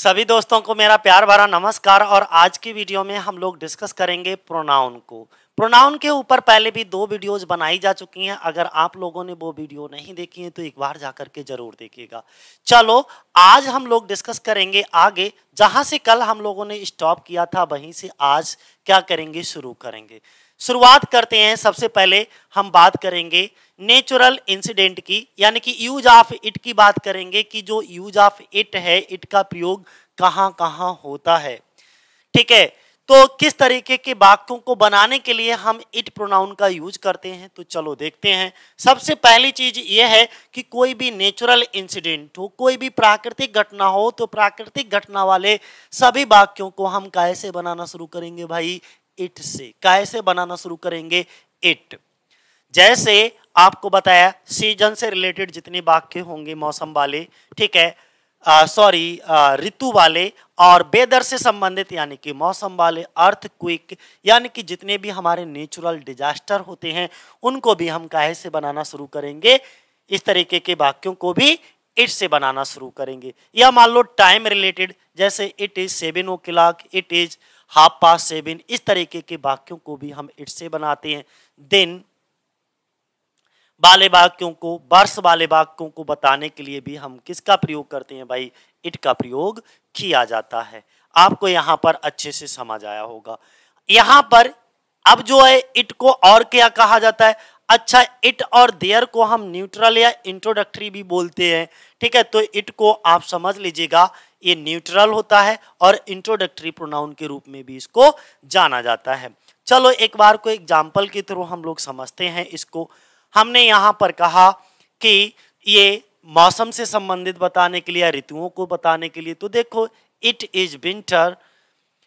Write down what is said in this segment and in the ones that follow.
सभी दोस्तों को मेरा प्यार भरा नमस्कार। और आज की वीडियो में हम लोग डिस्कस करेंगे प्रोनाउन को। प्रोनाउन के ऊपर पहले भी 2 वीडियोस बनाई जा चुकी हैं। अगर आप लोगों ने वो वीडियो नहीं देखी है तो एक बार जाकर के जरूर देखिएगा। चलो आज हम लोग डिस्कस करेंगे आगे, जहां से कल हम लोगों ने स्टॉप किया था वहीं से आज क्या करेंगे, शुरू करेंगे। शुरुआत करते हैं। सबसे पहले हम बात करेंगे नेचुरल इंसिडेंट की, यानी कि यूज ऑफ इट की बात करेंगे कि जो यूज ऑफ इट है, इट का प्रयोग कहां कहां होता है। ठीक है, तो किस तरीके के वाक्यों को बनाने के लिए हम इट प्रोनाउन का यूज करते हैं, तो चलो देखते हैं। सबसे पहली चीज यह है कि कोई भी नेचुरल इंसिडेंट हो, कोई भी प्राकृतिक घटना हो, तो प्राकृतिक घटना वाले सभी वाक्यों को हम कैसे बनाना शुरू करेंगे भाई, इट से। कैसे बनाना शुरू करेंगे, इट। जैसे आपको बताया सीजन से रिलेटेड जितने वाक्य होंगे मौसम वाले, ठीक है, ऋतु वाले, और वेदर से संबंधित यानी कि मौसम वाले, अर्थक्वेक यानी कि जितने भी हमारे नेचुरल डिजास्टर होते हैं उनको भी हम कैसे बनाना शुरू करेंगे, इस तरीके के वाक्यों को भी इट से बनाना शुरू करेंगे। या मान लो टाइम रिलेटेड, जैसे it is 7 o'clock, it is 7:30, इस तरीके के वाक्यों को भी हम इट से बनाते हैं। दिन वाले वाक्यों को, वर्ष वाले वाक्यों को बताने के लिए भी हम किसका प्रयोग करते हैं भाई, इट का प्रयोग किया जाता है। आपको यहाँ पर अच्छे से समझ आया होगा। यहाँ पर अब जो है इट को और क्या कहा जाता है, अच्छा इट और देयर को हम न्यूट्रल या इंट्रोडक्टरी भी बोलते हैं। ठीक है, तो इट को आप समझ लीजिएगा ये न्यूट्रल होता है और इंट्रोडक्टरी प्रोनाउन के रूप में भी इसको जाना जाता है। चलो एक बार को एग्जाम्पल के थ्रू हम लोग समझते हैं इसको। हमने यहाँ पर कहा कि ये मौसम से संबंधित बताने के लिए, ऋतुओं को बताने के लिए, तो देखो इट इज विंटर,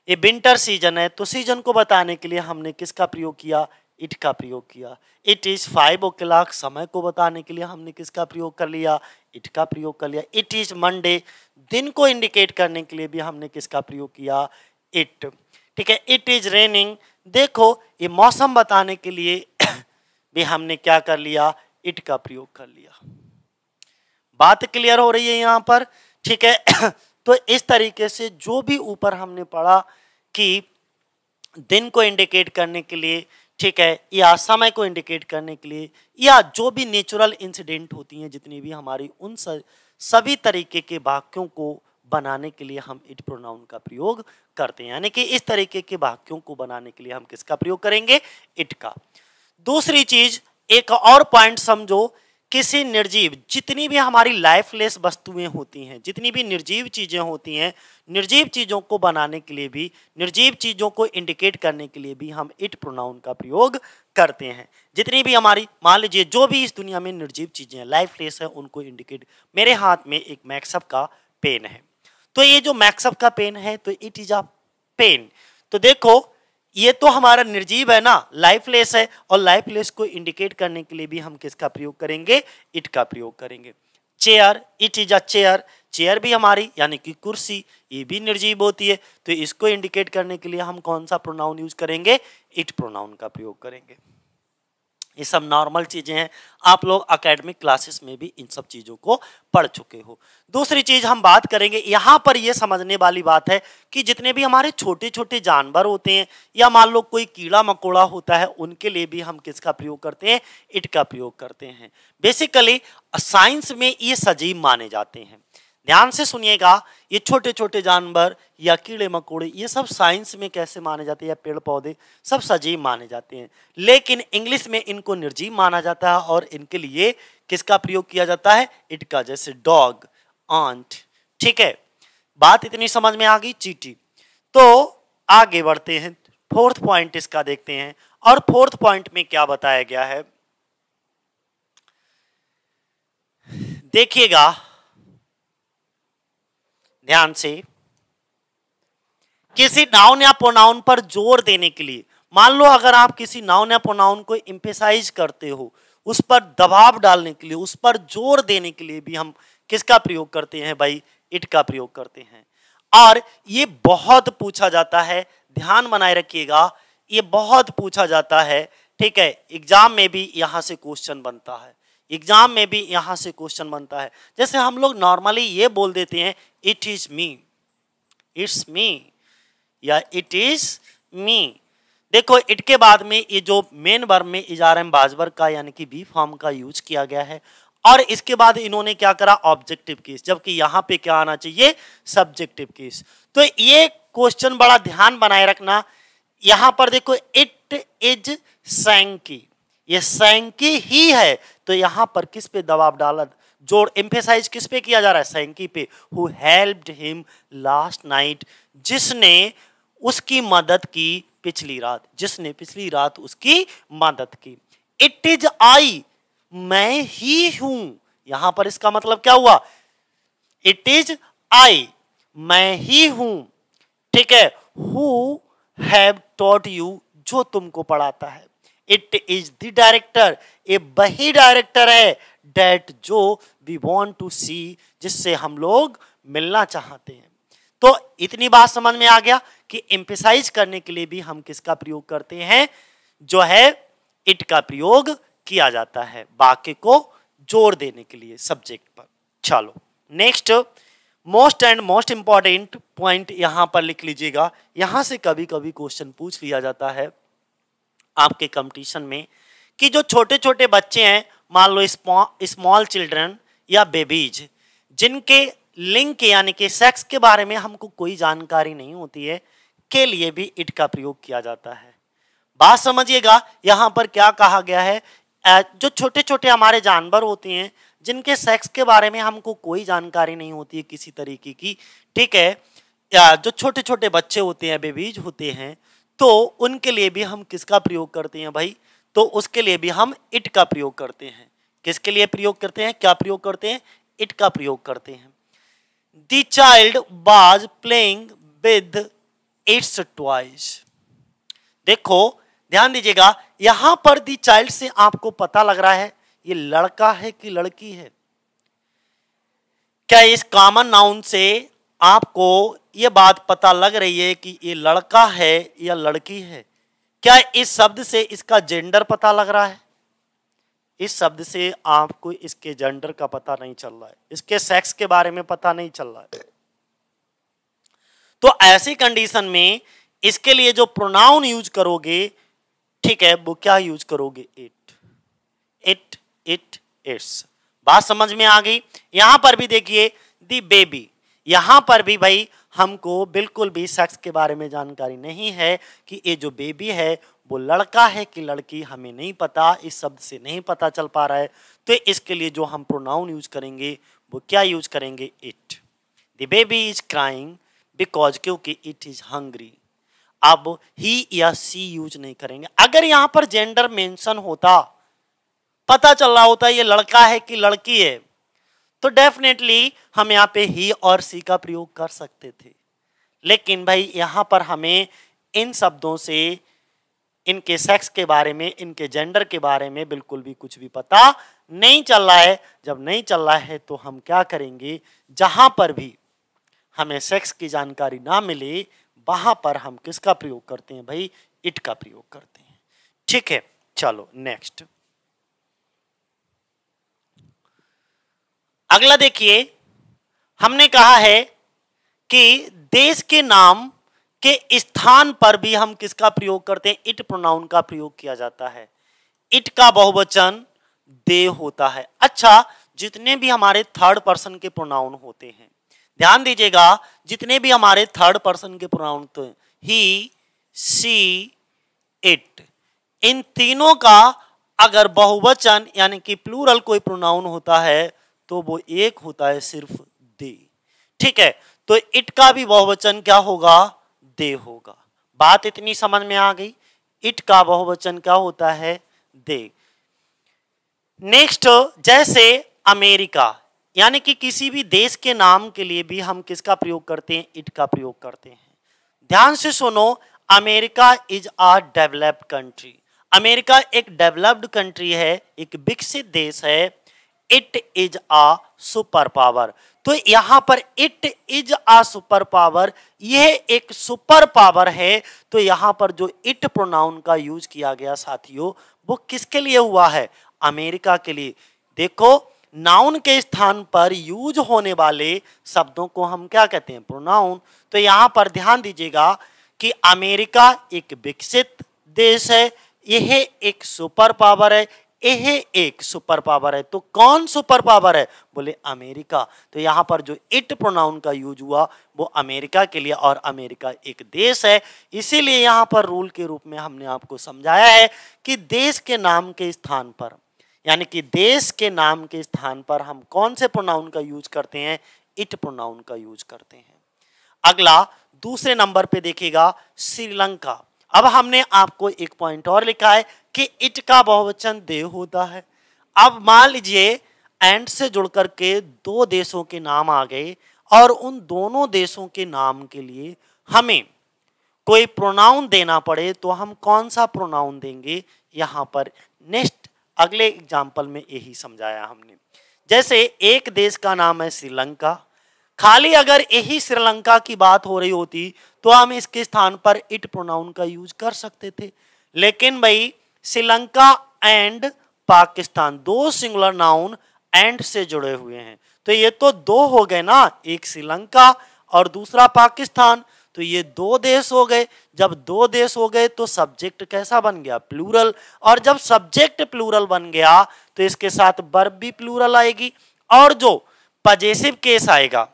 ये विंटर सीजन है, तो सीजन को बताने के लिए हमने किसका प्रयोग किया, इट का प्रयोग किया। इट इज 5 o'clock, समय को बताने के लिए हमने किसका प्रयोग कर लिया, इट का प्रयोग कर लिया। इट इज मंडे, दिन को इंडिकेट करने के लिए भी हमने किसका प्रयोग किया, इट। ठीक है, इट इज रेनिंग, देखो ये मौसम बताने के लिए भी हमने क्या कर लिया, इट का प्रयोग कर लिया। बात क्लियर हो रही है यहाँ पर, ठीक है। तो इस तरीके से जो भी ऊपर हमने पढ़ा कि दिन को इंडिकेट करने के लिए, ठीक है, या समय को इंडिकेट करने के लिए, या जो भी नेचुरल इंसिडेंट होती हैं जितनी भी हमारी, उन सभी तरीके के वाक्यों को बनाने के लिए हम इट प्रोनाउन का प्रयोग करते हैं। यानी कि इस तरीके के वाक्यों को बनाने के लिए हम किसका प्रयोग करेंगे, इट का। दूसरी चीज, एक और पॉइंट समझो, किसी निर्जीव, जितनी भी हमारी लाइफलेस वस्तुएं होती हैं, जितनी भी निर्जीव चीजें होती हैं, निर्जीव चीजों को बनाने के लिए भी, निर्जीव चीजों को इंडिकेट करने के लिए भी हम इट प्रोनाउन का प्रयोग करते हैं। जितनी भी हमारी, मान लीजिए जो भी इस दुनिया में निर्जीव चीजें हैं, लाइफलेस है, उनको इंडिकेट, मेरे हाथ में एक मैक्सअप का पेन है, तो ये जो मैक्सअप का पेन है, तो इट इज अ पेन। तो देखो ये तो हमारा निर्जीव है ना, लाइफलेस है, और लाइफलेस को इंडिकेट करने के लिए भी हम किसका प्रयोग करेंगे, इट का प्रयोग करेंगे। Chair, it is a chair, chair भी हमारी यानी कि कुर्सी, ये भी निर्जीव होती है, तो इसको इंडिकेट करने के लिए हम कौन सा प्रोनाउन यूज करेंगे, इट प्रोनाउन का प्रयोग करेंगे। ये सब नॉर्मल चीजें हैं, आप लोग एकेडमिक क्लासेस में भी इन सब चीजों को पढ़ चुके हो। दूसरी चीज हम बात करेंगे, यहाँ पर ये समझने वाली बात है कि जितने भी हमारे छोटे छोटे जानवर होते हैं, या मान लो कोई कीड़ा मकोड़ा होता है, उनके लिए भी हम किसका प्रयोग करते हैं, इट का प्रयोग करते हैं। बेसिकली साइंस में ये सजीव माने जाते हैं। ध्यान से सुनिएगा, ये छोटे छोटे जानवर या कीड़े मकोड़े, ये सब साइंस में कैसे माने जाते हैं, या पेड़ पौधे, सब सजीव माने जाते हैं। लेकिन इंग्लिश में इनको निर्जीव माना जाता है और इनके लिए किसका प्रयोग किया जाता है, इट का। जैसे डॉग, आंट। ठीक है, बात इतनी समझ में आ गई, चींटी। तो आगे बढ़ते हैं, फोर्थ पॉइंट इसका देखते हैं। और फोर्थ पॉइंट में क्या बताया गया है, देखिएगा ध्यान से। किसी नाउन या प्रोनाउन पर जोर देने के लिए, मान लो अगर आप किसी नाउन या प्रोनाउन को एम्फेसाइज करते हो, उस पर दबाव डालने के लिए, उस पर जोर देने के लिए भी हम किसका प्रयोग करते हैं भाई, इट का प्रयोग करते हैं। और ये बहुत पूछा जाता है, ध्यान बनाए रखिएगा, ये बहुत पूछा जाता है। ठीक है, एग्जाम में भी यहां से क्वेश्चन बनता है, एग्जाम में भी यहां से क्वेश्चन बनता है। जैसे हम लोग नॉर्मली ये बोल देते हैं, it is me, it's me या इट इज मी। देखो इट के बाद में ये जो मेन वर्ब में इजारम बाजवर का यानी कि बी फॉर्म का यूज किया गया है और इसके बाद इन्होंने क्या करा ऑब्जेक्टिव केस, जबकि यहां पे क्या आना चाहिए सब्जेक्टिव केस। तो ये क्वेश्चन बड़ा ध्यान बनाए रखना। यहां पर देखो इट इज सैंकी, ये सैंकी ही है तो यहां पर किस पे दबाव डाला, जोर एम्फेसाइज किस पे किया जा रहा है सैंकी पे। Who helped him last night, जिसने उसकी मदद की पिछली रात, जिसने पिछली रात उसकी मदद की। इट इज आई, मैं ही हूं, यहां पर इसका मतलब क्या हुआ इट इज आई, मैं ही हूं। ठीक है, हु हैव टॉट यू, जो तुमको पढ़ाता है। इट इज द डायरेक्टर, ये वही डायरेक्टर है डेट जो वी वांट टू सी, जिससे हम लोग मिलना चाहते हैं। तो इतनी बात समझ में आ गया कि एम्फेसाइज करने के लिए भी हम किसका प्रयोग करते हैं, जो है इट का प्रयोग किया जाता है वाक्य को जोर देने के लिए सब्जेक्ट पर। चलो next most and most important point यहां पर लिख लीजिएगा। यहां से कभी कभी क्वेश्चन पूछ लिया जाता है आपके कंपटीशन में कि जो छोटे छोटे बच्चे हैं, मान लो स्मॉल चिल्ड्रन या बेबीज, जिनके लिंग के यानी कि सेक्स के बारे में हमको कोई जानकारी नहीं होती है, के लिए भी इट का प्रयोग किया जाता है। बात समझिएगा, यहां पर क्या कहा गया है, जो छोटे छोटे हमारे जानवर होते हैं जिनके सेक्स के बारे में हमको कोई जानकारी नहीं होती है किसी तरीके की, ठीक है, या जो छोटे छोटे बच्चे होते हैं बेबीज होते हैं, तो उनके लिए भी हम किसका प्रयोग करते हैं भाई, तो उसके लिए भी हम इट का प्रयोग करते हैं। किसके लिए प्रयोग करते हैं, क्या प्रयोग करते हैं, इट का प्रयोग करते हैं। The child was playing with its toys। देखो ध्यान दीजिएगा, यहां पर दी चाइल्ड से आपको पता लग रहा है ये लड़का है कि लड़की है। क्या इस कॉमन नाउन से आपको ये बात पता लग रही है कि ये लड़का है या लड़की है? क्या इस शब्द से इसका जेंडर पता लग रहा है? इस शब्द से आपको इसके जेंडर का पता नहीं चल रहा है, इसके सेक्स के बारे में पता नहीं चल रहा है। तो ऐसी कंडीशन में इसके लिए जो प्रोनाउन यूज करोगे, ठीक है, वो क्या यूज करोगे, इट, इट, इट, इट्स। बात समझ में आ गई। यहां पर भी देखिए दी बेबी, यहां पर भी भाई हमको बिल्कुल भी सेक्स के बारे में जानकारी नहीं है कि ये जो बेबी है वो लड़का है कि लड़की, हमें नहीं पता, इस शब्द से नहीं पता चल पा रहा है। तो इसके लिए जो हम प्रोनाउन यूज करेंगे वो क्या यूज करेंगे, it. The baby is crying because, क्योंकि इट इज हंग्री। अब ही या सी यूज नहीं करेंगे। अगर यहां पर जेंडर मेंशन होता, पता चल रहा होता ये लड़का है कि लड़की है, तो डेफिनेटली हम यहाँ पे ही और सी का प्रयोग कर सकते थे। लेकिन भाई यहां पर हमें इन शब्दों से इनके सेक्स के बारे में, इनके जेंडर के बारे में बिल्कुल भी कुछ भी पता नहीं चल रहा है। जब नहीं चल रहा है तो हम क्या करेंगे, जहां पर भी हमें सेक्स की जानकारी ना मिले वहां पर हम किसका प्रयोग करते हैं भाई, इट का प्रयोग करते हैं। ठीक है, चलो नेक्स्ट अगला देखिए, हमने कहा है कि देश के नाम के स्थान पर भी हम किसका प्रयोग करते हैं, इट प्रोनाउन का प्रयोग किया जाता है। इट का बहुवचन दे होता है। अच्छा, जितने भी हमारे थर्ड पर्सन के प्रोनाउन होते हैं, ध्यान दीजिएगा, जितने भी हमारे थर्ड पर्सन के प्रोनाउन होते हैं, ही, सी, इट, इन तीनों का अगर बहुवचन यानी कि प्लूरल कोई प्रोनाउन होता है तो वो एक होता है सिर्फ दे। ठीक है, तो इट का भी बहुवचन क्या होगा, दे होगा। बात इतनी समझ में आ गई। इट का बहुवचन क्या होता है, दे। नेक्स्ट, जैसे अमेरिका, यानी कि किसी भी देश के नाम के लिए भी हम किसका प्रयोग करते हैं, इट का प्रयोग करते हैं। ध्यान से सुनो, America is a developed country. America एक डेवलप्ड कंट्री है, एक विकसित देश है। It is a super power, तो यहां पर it is a super power, यह एक सुपर पावर है। तो यहां पर जो इट प्रोनाउन का यूज किया गया साथियों, वो किसके लिए हुआ है, अमेरिका के लिए। देखो नाउन के स्थान पर यूज होने वाले शब्दों को हम क्या कहते हैं? प्रोनाउन। तो यहां पर ध्यान दीजिएगा कि अमेरिका एक विकसित देश है, यह एक सुपर पावर है, यह एक सुपर पावर है। तो कौन सुपर पावर है? बोले अमेरिका। तो यहां पर जो इट प्रोनाउन का यूज हुआ वो अमेरिका के लिए, और अमेरिका एक देश है। इसीलिए यहां पर रूल के रूप में हमने आपको समझाया है कि देश के नाम के स्थान पर, यानी कि देश के नाम के स्थान पर हम कौन से प्रोनाउन का यूज करते हैं? इट प्रोनाउन का यूज करते हैं। अगला दूसरे नंबर पे देखिएगा श्रीलंका। अब हमने आपको एक पॉइंट और लिखा है कि इट का बहुवचन दे होता है। अब मान लीजिए एंड से जुड़ करके दो देशों के नाम आ गए, और उन दोनों देशों के नाम के लिए हमें कोई प्रोनाउन देना पड़े तो हम कौन सा प्रोनाउन देंगे? यहां पर नेक्स्ट अगले एग्जाम्पल में यही समझाया हमने। जैसे एक देश का नाम है श्रीलंका, खाली अगर यही श्रीलंका की बात हो रही होती तो हम इसके स्थान पर इट प्रोनाउन का यूज कर सकते थे, लेकिन भाई श्रीलंका एंड पाकिस्तान दो सिंगुलर नाउन एंड से जुड़े हुए हैं, तो ये तो दो हो गए ना, एक श्रीलंका और दूसरा पाकिस्तान, तो ये दो देश हो गए। जब दो देश हो गए तो सब्जेक्ट कैसा बन गया? प्लूरल। और जब सब्जेक्ट प्लूरल बन गया तो इसके साथ वर्ब भी प्लूरल आएगी, और जो पजेसिव केस आएगा,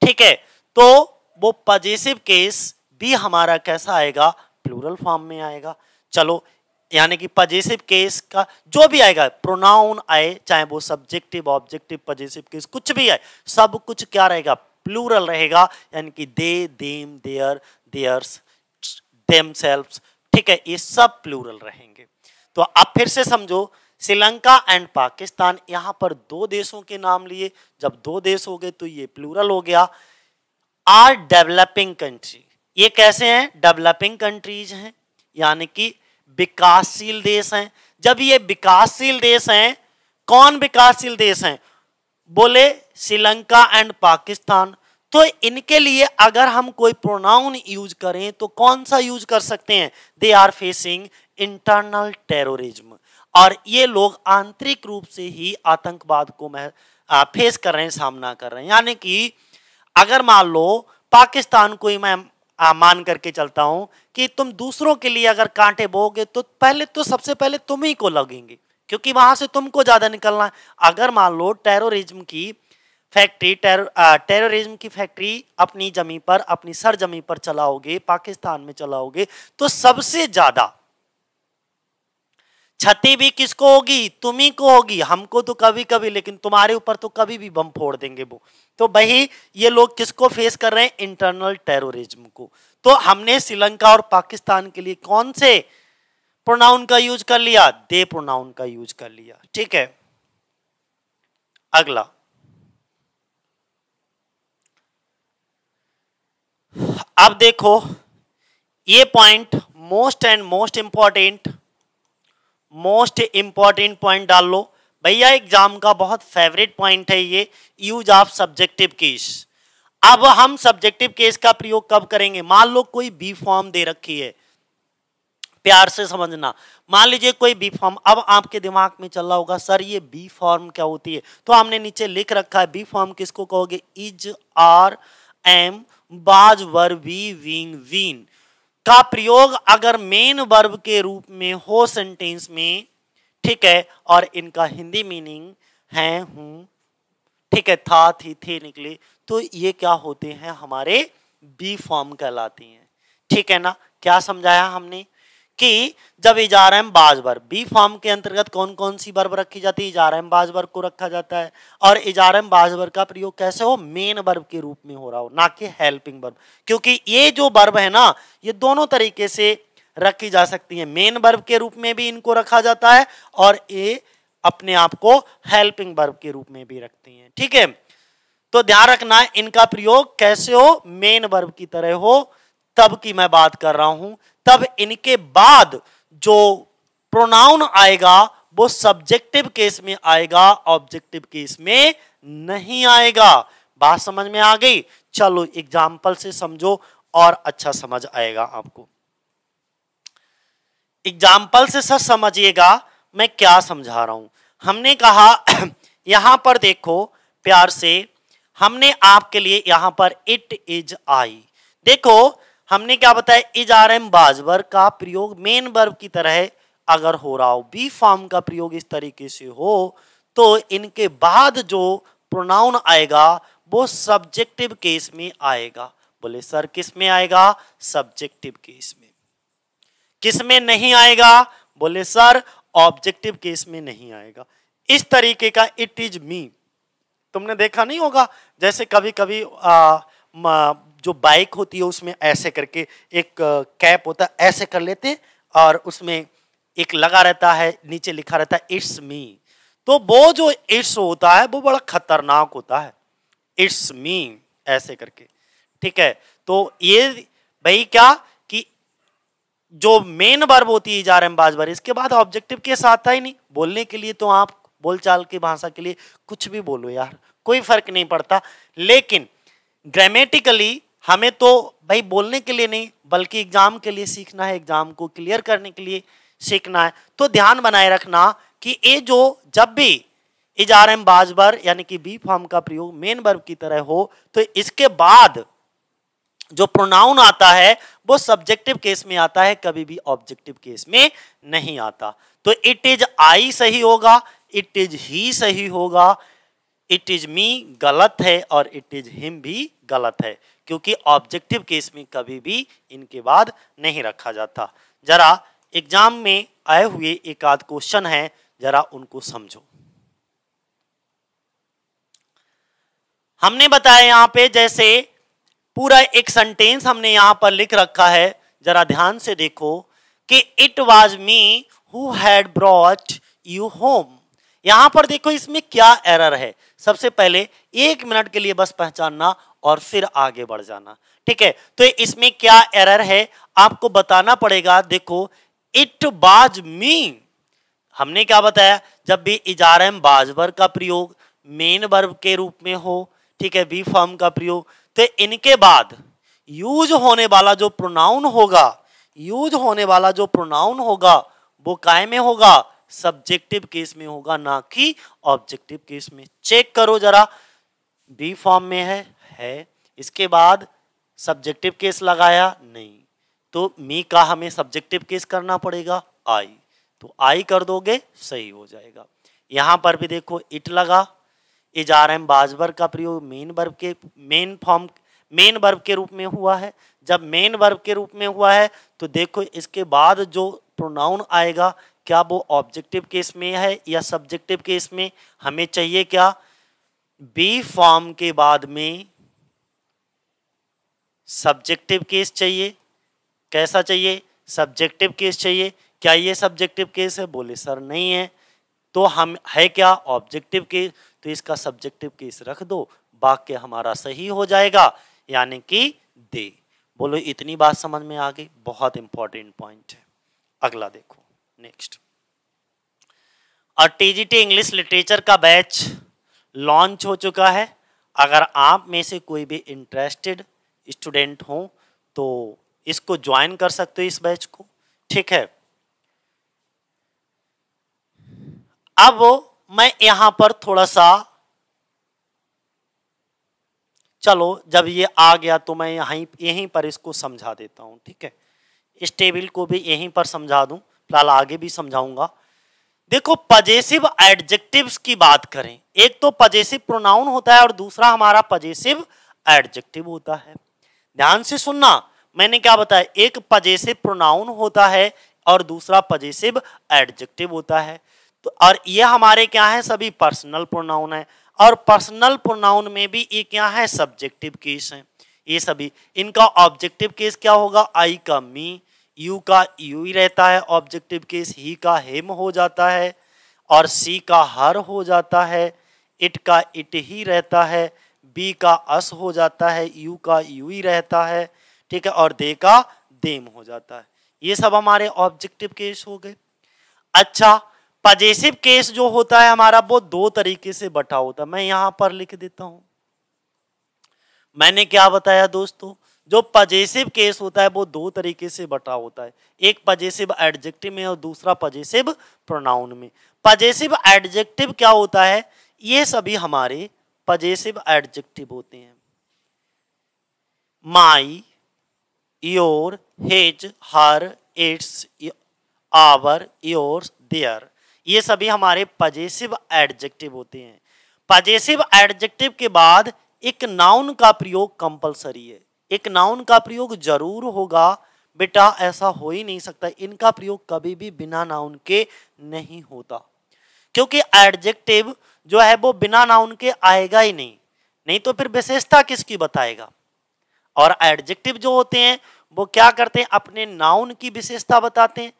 ठीक है, तो वो पजेसिव केस भी हमारा कैसा आएगा? प्लूरल फॉर्म में आएगा। चलो, यानी कि पजेसिव केस का जो भी आएगा, प्रोनाउन आए, चाहे वो सब्जेक्टिव, ऑब्जेक्टिव, पजेसिव केस कुछ भी आए, सब कुछ क्या रहेगा? प्लूरल रहेगा, यानी कि दे, देम, देयर, देयर्स, देमसेल्व्स, ठीक है, ये सब प्लूरल रहेंगे। तो अब फिर से समझो, श्रीलंका एंड पाकिस्तान, यहां पर दो देशों के नाम लिए, जब दो देश हो गए तो ये प्लूरल हो गया। आर डेवलपिंग कंट्री, ये कैसे हैं? डेवलपिंग कंट्रीज हैं, यानी कि विकासशील देश हैं। जब ये विकासशील देश हैं, कौन विकासशील देश हैं? बोले श्रीलंका एंड पाकिस्तान। तो इनके लिए अगर हम कोई प्रोनाउन यूज करें तो कौन सा यूज कर सकते हैं? They are facing internal terrorism, और ये लोग आंतरिक रूप से ही आतंकवाद को फेस कर रहे हैं, सामना कर रहे हैं। यानी कि अगर मान लो पाकिस्तान को ही मैं मान करके चलता हूं कि तुम दूसरों के लिए अगर कांटे बोओगे तो पहले तो सबसे पहले तुम ही को लगेंगे, क्योंकि वहां से तुमको ज्यादा निकलना है। अगर मान लो टेररिज्म की फैक्ट्री अपनी जमीन पर, अपनी सरजमी पर चलाओगे, पाकिस्तान में चलाओगे, तो सबसे ज्यादा क्षति भी किसको होगी? तुम्ही को होगी। हमको तो कभी कभी, लेकिन तुम्हारे ऊपर तो कभी भी बम फोड़ देंगे वो। तो भाई ये लोग किसको फेस कर रहे हैं? इंटरनल टेररिज्म को। तो हमने श्रीलंका और पाकिस्तान के लिए कौन से प्रोनाउन का यूज कर लिया? दे प्रोनाउन का यूज कर लिया, ठीक है। अगला, अब देखो ये पॉइंट मोस्ट इंपॉर्टेंट पॉइंट डाल लो भैया, एग्जाम का बहुत फेवरेट पॉइंट है ये, यूज ऑफ सब्जेक्टिव केस। अब हम सब्जेक्टिव केस का प्रयोग कब करेंगे? मान लो कोई बी फॉर्म दे रखी है, प्यार से समझना। मान लीजिए कोई बी फॉर्म, अब आपके दिमाग में चल रहा होगा सर ये बी फॉर्म क्या होती है, तो हमने नीचे लिख रखा है बी फॉर्म किसको कहोगे? इज, आर, एम, बाज, वर्ब, वी, विंग, वीन का प्रयोग अगर मेन वर्ब के रूप में हो सेंटेंस में, ठीक है, और इनका हिंदी मीनिंग है हूं, ठीक है, था, थी, थे निकले, तो ये क्या होते हैं? हमारे बी फॉर्म कहलाती हैं, ठीक है ना। क्या समझाया हमने कि जब इजारम बाज वर्ब, बी फॉर्म के अंतर्गत कौन कौन सी वर्ब रखी जाती है? इजारम बाज वर्ब को रखा जाता है, और इजारम बाज वर्ब का प्रयोग कैसे हो? मेन वर्ब के रूप में हो रहा हो, ना कि हेल्पिंग वर्ब, क्योंकि ये जो वर्ब है ना, ये दोनों तरीके से रखी जा सकती है। मेन वर्ब के रूप में भी इनको रखा जाता है, और ये अपने आप को हेल्पिंग वर्ब के रूप में भी रखती हैं, ठीक है। तो ध्यान रखना इनका प्रयोग कैसे हो? मेन वर्ब की तरह हो, तब की मैं बात कर रहा हूं। तब इनके बाद जो प्रोनाउन आएगा वो सब्जेक्टिव केस में आएगा, ऑब्जेक्टिव केस में नहीं आएगा। बात समझ में आ गई? चलो एग्जाम्पल से समझो और अच्छा समझ आएगा आपको। एग्जाम्पल से सच समझिएगा मैं क्या समझा रहा हूं। हमने कहा यहां पर देखो प्यार से, हमने आपके लिए यहां पर इट इज आई, देखो हमने क्या बताया, इज आर एम बाजवर का प्रयोग मेन वर्ब की तरह अगर हो रहा हो, बी फॉर्म का प्रयोग इस तरीके से हो, तो इनके बाद जो प्रोनाउन आएगा वो सब्जेक्टिव केस में आएगा। बोले सर किस में आएगा? सब्जेक्टिव केस में। किस में नहीं आएगा? बोले सर ऑब्जेक्टिव केस में नहीं आएगा। इस तरीके का इट इज मी तुमने देखा नहीं होगा, जैसे कभी कभी जो बाइक होती है उसमें ऐसे करके एक कैप होता है, ऐसे कर लेते और उसमें एक लगा रहता है, नीचे लिखा रहता है इट्स मी। तो वो जो इट्स होता है वो बड़ा खतरनाक होता है, इट्स मी ऐसे करके, ठीक है। तो ये भाई क्या कि जो मेन वर्ब होती है इजार बाजवर, इसके बाद ऑब्जेक्टिव केस आता ही नहीं। बोलने के लिए तो आप बोलचाल की भाषा के लिए कुछ भी बोलो यार, कोई फर्क नहीं पड़ता, लेकिन ग्रामेटिकली हमें तो भाई बोलने के लिए नहीं बल्कि एग्जाम के लिए सीखना है, एग्जाम को क्लियर करने के लिए सीखना है। तो ध्यान बनाए रखना कि ये जो जब भी इजार बाजवर यानी कि बी फॉर्म का प्रयोग मेन वर्ब की तरह हो तो इसके बाद जो प्रोनाउन आता है वो सब्जेक्टिव केस में आता है, कभी भी ऑब्जेक्टिव केस में नहीं आता। तो इट इज आई सही होगा, इट इज ही सही होगा, इट इज मी गलत है और इट इज हिम भी गलत है, क्योंकि ऑब्जेक्टिव केस में कभी भी इनके बाद नहीं रखा जाता। जरा एग्जाम में आए हुए एक आध क्वेश्चन है, जरा उनको समझो। हमने बताया यहां पे जैसे पूरा एक सेंटेंस हमने यहां पर लिख रखा है, जरा ध्यान से देखो कि it was me who had brought you home. यहां पर देखो इसमें क्या एरर है, सबसे पहले 1 मिनट के लिए बस पहचानना और फिर आगे बढ़ जाना, ठीक है। तो इसमें क्या एरर है आपको बताना पड़ेगा। देखो इट वाज मी, हमने क्या बताया, जब भी इजार बाजवर का प्रयोग मेन वर्ब के रूप में हो, ठीक है, बी फॉर्म का प्रयोग, तो इनके बाद यूज होने वाला जो प्रोनाउन होगा, यूज होने वाला जो प्रोनाउन होगा वो काय में होगा? सब्जेक्टिव केस में होगा, ना कि ऑब्जेक्टिव केस में। चेक करो जरा, बी फॉर्म में है, इसके बाद सब्जेक्टिव केस लगाया नहीं, तो मी का हमें सब्जेक्टिव केस करना पड़ेगा आई, तो आई कर दोगे सही हो जाएगा। यहां पर भी देखो इट लगा, इजार बाजवर का प्रयोग मेन वर्ब के मेन वर्ब के रूप में हुआ है। जब मेन वर्ब के रूप में हुआ है तो देखो इसके बाद जो प्रोनाउन आएगा क्या वो ऑब्जेक्टिव केस में है या सब्जेक्टिव केस में? हमें चाहिए क्या? बी फॉर्म के बाद में सब्जेक्टिव केस चाहिए। कैसा चाहिए? सब्जेक्टिव केस चाहिए। क्या ये सब्जेक्टिव केस है? बोले सर नहीं है, तो हम है क्या? Objective case. तो इसका सब्जेक्टिव केस रख दो, वाक्य हमारा सही हो जाएगा, यानी कि दे। बोलो इतनी बात समझ में आ गई? बहुत इंपॉर्टेंट पॉइंट है। अगला देखो नेक्स्ट, और टीजीटी इंग्लिश लिटरेचर का बैच लॉन्च हो चुका है। अगर आप में से कोई भी इंटरेस्टेड स्टूडेंट हो तो इसको ज्वाइन कर सकते हो, इस बैच को, ठीक है। अब मैं यहां पर थोड़ा सा, चलो जब ये आ गया तो मैं यहीं पर इसको समझा देता हूं, ठीक है। इस टेबल को भी यहीं पर समझा दूं, फिलहाल आगे भी समझाऊंगा। देखो पजेसिव एडजेक्टिव्स की बात करें, एक तो पजेसिव प्रोनाउन होता है और दूसरा हमारा पजेसिव एडजेक्टिव होता है। ध्यान से सुनना, मैंने क्या बताया, एक पजेसिव प्रोनाउन होता है और दूसरा पजेसिव एडजेक्टिव होता है। तो और ये हमारे क्या है? सभी पर्सनल प्रोनाउन है, और पर्सनल प्रोनाउन में भी ये क्या है? सब्जेक्टिव केस है। ये सभी, इनका ऑब्जेक्टिव केस क्या होगा? आई का मी, यू का यू ही रहता है ऑब्जेक्टिव केस, ही का हिम हो जाता है, और सी का हर हो जाता है, इट का इट ही रहता है, बी का अस हो जाता है, यू का यू ही रहता है, ठीक है, और दे का देम हो जाता है। ये सब हमारे ऑब्जेक्टिव केस हो गए। अच्छा, पजेसिव केस जो होता है हमारा वो दो तरीके से बटा होता है। मैं यहां पर लिख देता हूं, मैंने क्या बताया दोस्तों, जो पजेसिव केस होता है वो दो तरीके से बटा होता है, एक पजेसिव एडजेक्टिव में और दूसरा पजेसिव प्रोनाउन में। पजेसिव एडजेक्टिव क्या होता है? ये सभी हमारे पजेसिव एडजेक्टिव होते हैं। My, your, his, her, its, our, yours, their, ये सभी हमारे पजेसिव एडजेक्टिव होते हैं। पजेसिव एडजेक्टिव के बाद एक नाउन का प्रयोग कंपलसरी है। एक नाउन का प्रयोग जरूर होगा बेटा, ऐसा हो ही नहीं सकता। इनका प्रयोग कभी भी बिना नाउन के नहीं होता, क्योंकि एडजेक्टिव जो है वो बिना नाउन के आएगा ही नहीं तो फिर विशेषता किसकी बताएगा। और एडजेक्टिव जो होते हैं वो क्या करते हैं? अपने नाउन की विशेषता बताते हैं,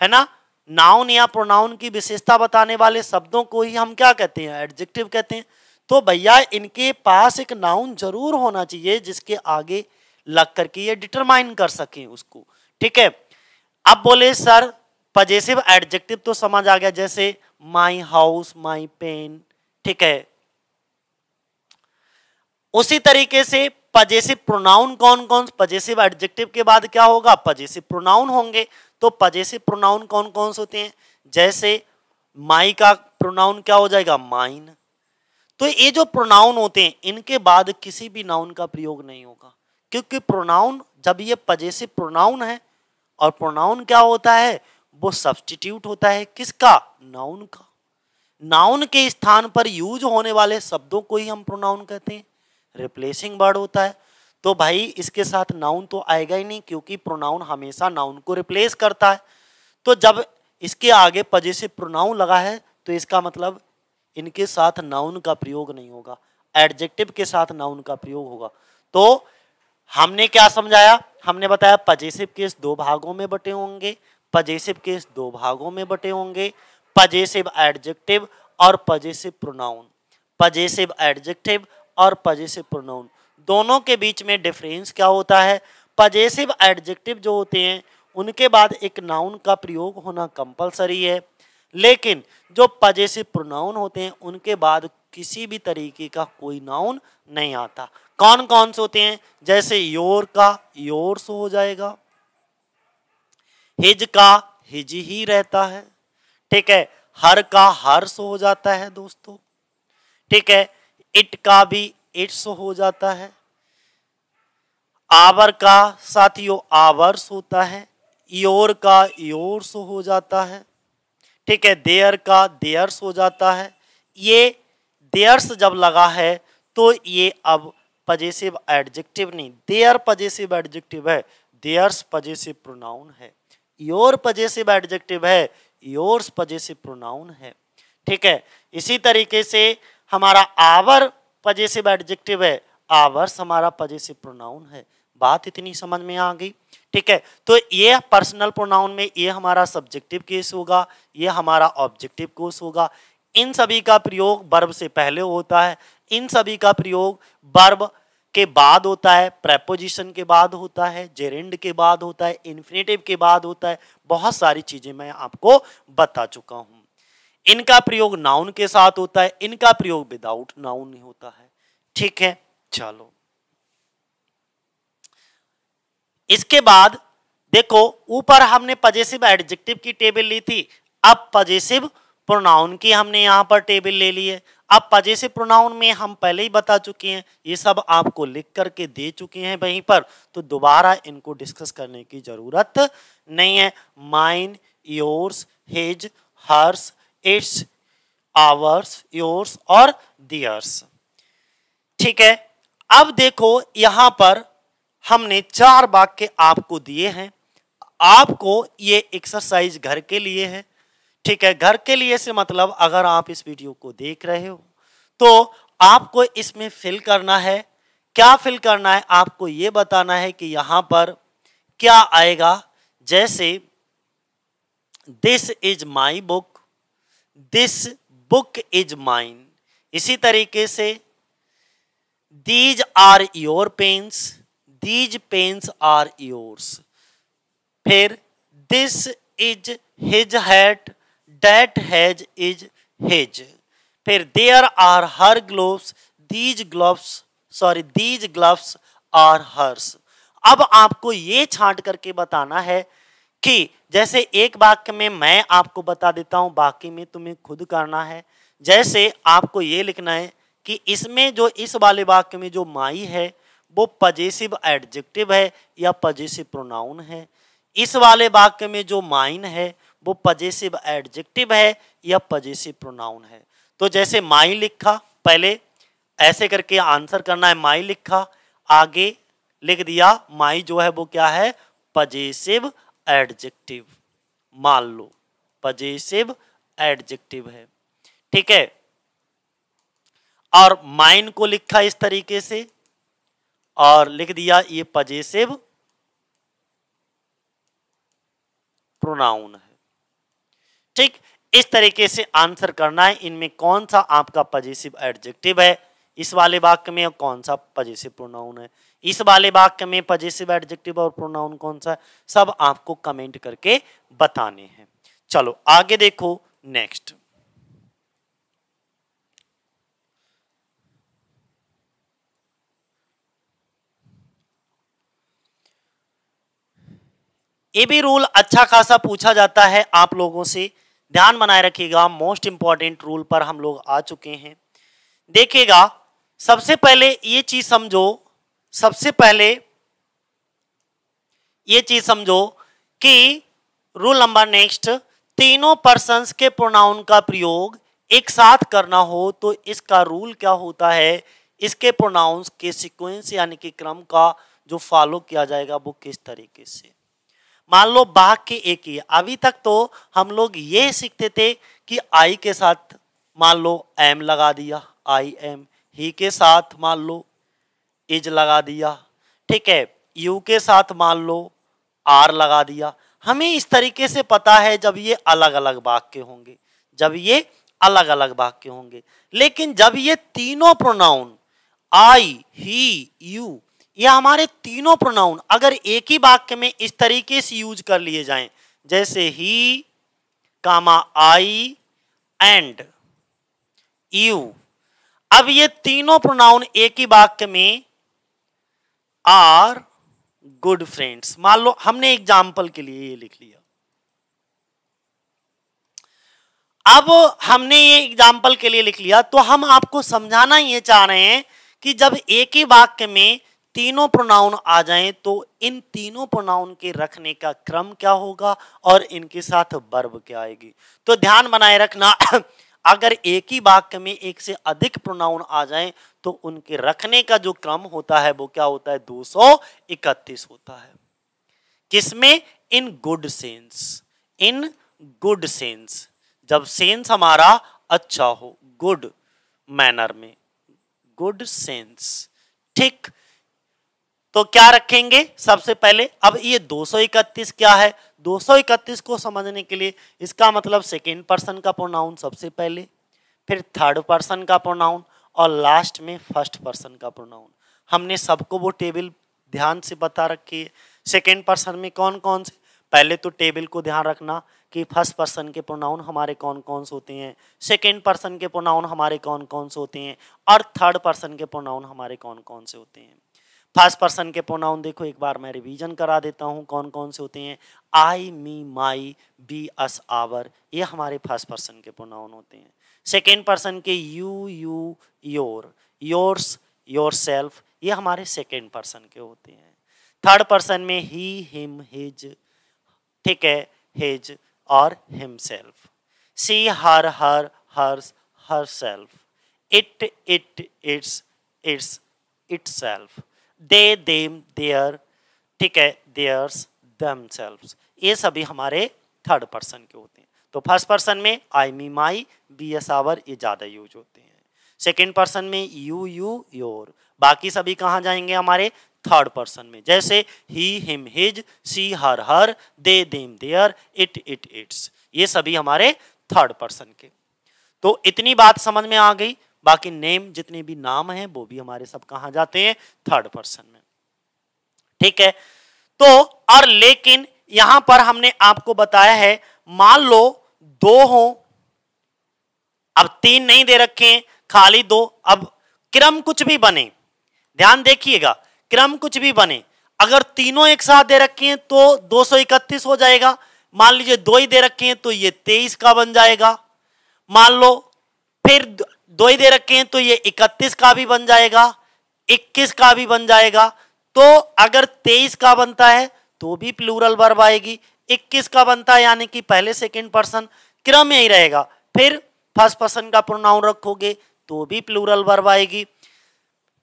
है ना। नाउन या प्रोनाउन की विशेषता बताने वाले शब्दों को ही हम क्या कहते हैं? एडजेक्टिव कहते हैं। तो भैया इनके पास एक नाउन जरूर होना चाहिए जिसके आगे लग करके ये डिटरमाइन कर सकें उसको, ठीक है। अब बोले सर पजेसिव एडजेक्टिव तो समझ आ गया, जैसे माई हाउस, माई पेन, ठीक है। उसी तरीके से पजेसिव प्रोनाउन कौन कौन? पजेसिव एडजेक्टिव के बाद क्या होगा? पजेसिव प्रोनाउन होंगे। तो पजेसिव प्रोनाउन कौन कौन से होते हैं? जैसे माई का प्रोनाउन क्या हो जाएगा? माइन। तो ये जो प्रोनाउन होते हैं इनके बाद किसी भी नाउन का प्रयोग नहीं होगा, क्योंकि प्रोनाउन जब ये पजेसिव प्रोनाउन है, और प्रोनाउन क्या होता है? वो सब्स्टिट्यूट होता है किसका? नाउन का। नाउन के स्थान पर यूज होने वाले शब्दों को ही हम प्रोनाउन कहते हैं, रिप्लेसिंग वर्ड होता है। तो भाई इसके साथ नाउन तो आएगा ही नहीं, क्योंकि प्रोनाउन हमेशा नाउन को रिप्लेस करता है। तो जब इसके आगे पजेसिव प्रोनाउन लगा है तो इसका मतलब इनके साथ नाउन का प्रयोग नहीं होगा, एडजेक्टिव के साथ नाउन का प्रयोग होगा। तो हमने क्या समझाया? हमने बताया पजेसिव केस दो भागों में बटे होंगे। पजेसिव केस दो भागों में बटे होंगे, पजेसिव एडजेक्टिव और पजेसिव प्रोनाउन। पजेसिव एडजेक्टिव और पजेसिव प्रोनाउन दोनों के बीच में डिफरेंस क्या होता है? पजेसिव एडजेक्टिव जो होते हैं उनके बाद एक नाउन का प्रयोग होना कंपलसरी है, लेकिन जो पजेसिव प्रोनाउन होते हैं उनके बाद किसी भी तरीके का कोई नाउन नहीं आता। कौन कौन से होते हैं? जैसे योर का योर्स हो जाएगा, हिज का हिज ही रहता है, ठीक है। हर का हर्स हो जाता है दोस्तों, ठीक है। इट का भी इट्स हो जाता है। आवर का साथियों आवर्स होता है। योर का योर्स हो जाता है, ठीक है। देयर का देयर्स हो जाता है। ये देयर्स जब लगा है तो ये अब पजेसिव एडजेक्टिव नहीं, देयर पजेसिव एडजेक्टिव है, देयर्स पजेसिव प्रोनाउन है। योर पजेसिव एडजेक्टिव है, योर्स पजेसिव प्रोनाउन है, ठीक है। इसी तरीके से हमारा आवर पजेसिव एडजेक्टिव है, आवर्स हमारा पजेसिव प्रोनाउन है। बात इतनी समझ में आ गई, ठीक है। तो ये पर्सनल प्रोनाउन में ये हमारा सब्जेक्टिव केस होगा, ये हमारा ऑब्जेक्टिव केस होगा। इन सभी का प्रयोग वर्ब से पहले होता है, इन सभी का प्रयोग वर्ब के बाद होता है, प्रेपोजिशन के बाद होता है, जेरेंड के बाद होता है, इन्फिनेटिव के बाद होता है। बहुत सारी चीजें मैं आपको बता चुका हूं। इनका प्रयोग नाउन के साथ होता है, इनका प्रयोग विदाउट नाउन नहीं होता है, ठीक है। चलो इसके बाद देखो ऊपर हमने पजेसिव एडजेक्टिव की टेबल ली थी, अब पजेसिव प्रोनाउन की हमने यहां पर टेबल ले ली है। अब पजेसिव प्रोनाउन में हम पहले ही बता चुके हैं, ये सब आपको लिख करके दे चुके हैं वहीं पर, तो दोबारा इनको डिस्कस करने की जरूरत नहीं है। Mine, yours, his, hers, its, ours, yours और दियर्स, ठीक है। अब देखो यहां पर हमने 4 वाक्य आपको दिए हैं, आपको ये एक्सरसाइज घर के लिए है, ठीक है। घर के लिए से मतलब अगर आप इस वीडियो को देख रहे हो तो आपको इसमें फिल करना है। क्या फिल करना है? आपको ये बताना है कि यहां पर क्या आएगा। जैसे this is my book, this book is mine. इसी तरीके से these are your pens, these pens are yours. फिर this is his hat, that has is his. फिर there are her gloves, these gloves are hers. अब आपको ये छांट करके बताना है कि जैसे एक वाक्य में मैं आपको बता देता हूं, बाकी में तुम्हें खुद करना है। जैसे आपको ये लिखना है कि इसमें जो इस वाले वाक्य में जो माई है वो पजेसिव एडजेक्टिव है या पजेसिव प्रोनाउन है। इस वाले वाक्य में जो माइन है वो पजेसिव एडजेक्टिव है या पजेसिव प्रोनाउन है। तो जैसे माई लिखा, पहले ऐसे करके आंसर करना है। माई लिखा, आगे लिख दिया माई जो है वो क्या है, पजेसिव एडजेक्टिव। मान लो पजेसिव एडजेक्टिव है, ठीक है। और माइन को लिखा इस तरीके से और लिख दिया ये पजेसिव प्रोनाउन है, ठीक। इस तरीके से आंसर करना है इनमें कौन सा आपका पजेसिव एडजेक्टिव है इस वाले वाक्य में और कौन सा पजेसिव प्रोनाउन है इस वाले वाक्य में। पजेसिव एडजेक्टिव और प्रोनाउन कौन सा है, सब आपको कमेंट करके बताने हैं। चलो आगे देखो नेक्स्ट। ये भी रूल अच्छा खासा पूछा जाता है आप लोगों से, ध्यान बनाए रखिएगा। मोस्ट इंपॉर्टेंट रूल पर हम लोग आ चुके हैं। देखिएगा सबसे पहले ये चीज समझो, सबसे पहले ये चीज समझो कि रूल नंबर नेक्स्ट, तीनों पर्सन्स के प्रोनाउन का प्रयोग एक साथ करना हो तो इसका रूल क्या होता है, इसके प्रोनाउंस के सीक्वेंस यानी कि क्रम का जो फॉलो किया जाएगा वो किस तरीके से। मान लो वाक्य एक ही है, अभी तक तो हम लोग ये सीखते थे कि आई के साथ मान लो एम लगा दिया, आई एम। ही के साथ मान लो इज लगा दिया, ठीक है। यू के साथ मान लो आर लगा दिया। हमें इस तरीके से पता है जब ये अलग अलग वाक्य होंगे, जब ये अलग अलग वाक्य होंगे। लेकिन जब ये तीनों प्रोनाउन आई, ही, यू, ये हमारे तीनों प्रोनाउन अगर एक ही वाक्य में इस तरीके से यूज कर लिए जाएं, जैसे ही कामा आई एंड यू, अब ये तीनों प्रोनाउन एक ही वाक्य में आर गुड फ्रेंड्स। मान लो हमने एग्जाम्पल के लिए ये लिख लिया। अब हमने ये एग्जाम्पल के लिए लिख लिया तो हम आपको समझाना ये चाह रहे हैं कि जब एक ही वाक्य में तीनों प्रोनाउन आ जाएं तो इन तीनों प्रोनाउन के रखने का क्रम क्या होगा और इनके साथ वर्ब क्या आएगी। तो ध्यान बनाए रखना अगर एक ही वाक्य में एक से अधिक प्रोनाउन आ जाएं तो उनके रखने का जो क्रम होता है वो क्या होता है, 231 होता है। किसमें, in good sense, in good sense. जब सेंस हमारा अच्छा हो, गुड मैनर में, गुड सेंस, ठीक। तो क्या रखेंगे सबसे पहले, अब ये 231 क्या है, 231 को समझने के लिए इसका मतलब सेकेंड पर्सन का प्रोनाउन सबसे पहले, फिर थर्ड पर्सन का प्रोनाउन और लास्ट में फर्स्ट पर्सन का प्रोनाउन। हमने सबको वो टेबल ध्यान से बता रखी है। सेकेंड पर्सन में कौन कौन से, पहले तो टेबल को ध्यान रखना कि फर्स्ट पर्सन के प्रोनाउन हमारे कौन कौन से होते हैं, सेकेंड पर्सन के प्रोनाउन हमारे कौन कौन से होते हैं और थर्ड पर्सन के प्रोनाउन हमारे कौन कौन से होते हैं। फर्स्ट पर्सन के प्रोनाउन देखो एक बार मैं रिवीजन करा देता हूं कौन कौन से होते हैं। आई, me, my, B, us, our, ये हमारे फर्स्ट पर्सन के प्रोनाउन होते हैं। सेकेंड पर्सन के you, you, your, yours, yourself, ये हमारे सेकेंड पर्सन के होते हैं। थर्ड पर्सन में ही, हिम, हिज, ठीक है, हिज और himself. She, her, her, hers, herself. It, it, its, its, itself. They, them, their, ठीक है, देयर्स, देमसेल्व्स, ये सभी हमारे थर्ड पर्सन के होते हैं। तो फर्स्ट पर्सन में I, me, my, we, us, our, ये ज्यादा यूज होते हैं। सेकेंड पर्सन में यू, यू, योर, बाकी सभी कहाँ जाएंगे हमारे थर्ड पर्सन में, जैसे he, him, his, she, her, her, they, them, their, it, it, its, ये सभी हमारे थर्ड पर्सन के। तो इतनी बात समझ में आ गई। बाकी नेम जितने भी नाम हैं वो भी हमारे सब कहाँ जाते हैं, थर्ड पर्सन में, ठीक है। तो और लेकिन यहां पर हमने आपको बताया है मान लो दो हो, अब तीन नहीं दे रखे हैं, खाली दो। अब क्रम कुछ भी बने, ध्यान देखिएगा, क्रम कुछ भी बने, अगर तीनों एक साथ दे रखे हैं तो 231 हो जाएगा। मान लीजिए 2 ही दे रखे हैं तो ये 23 का बन जाएगा। मान लो फिर 2 ही दे रखे हैं तो ये 31 का भी बन जाएगा, 21 का भी बन जाएगा। तो अगर 23 का बनता है तो भी प्लूरल वर्ब आएगी, 21 का बनता है यानी कि पहले सेकंड पर्सन, क्रम यही रहेगा। फिर फर्स्ट पर्सन का प्रोनाउन रखोगे तो भी प्लूरल वर्ब आएगी।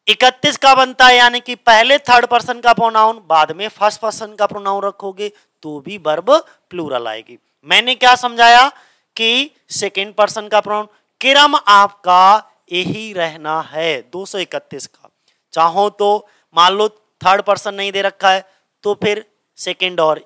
31 का बनता है यानी कि पहले थर्ड पर्सन का प्रोनाउन, बाद में फर्स्ट पर्सन का प्रोनाउन रखोगे तो भी वर्ब प्लूरल आएगी। मैंने क्या समझाया कि सेकंड पर्सन का प्रोनाउन, क्रम आपका यही रहना है 231 का। चाहो तो मान लो थर्ड पर्सन नहीं दे रखा है तो फिर सेकंड और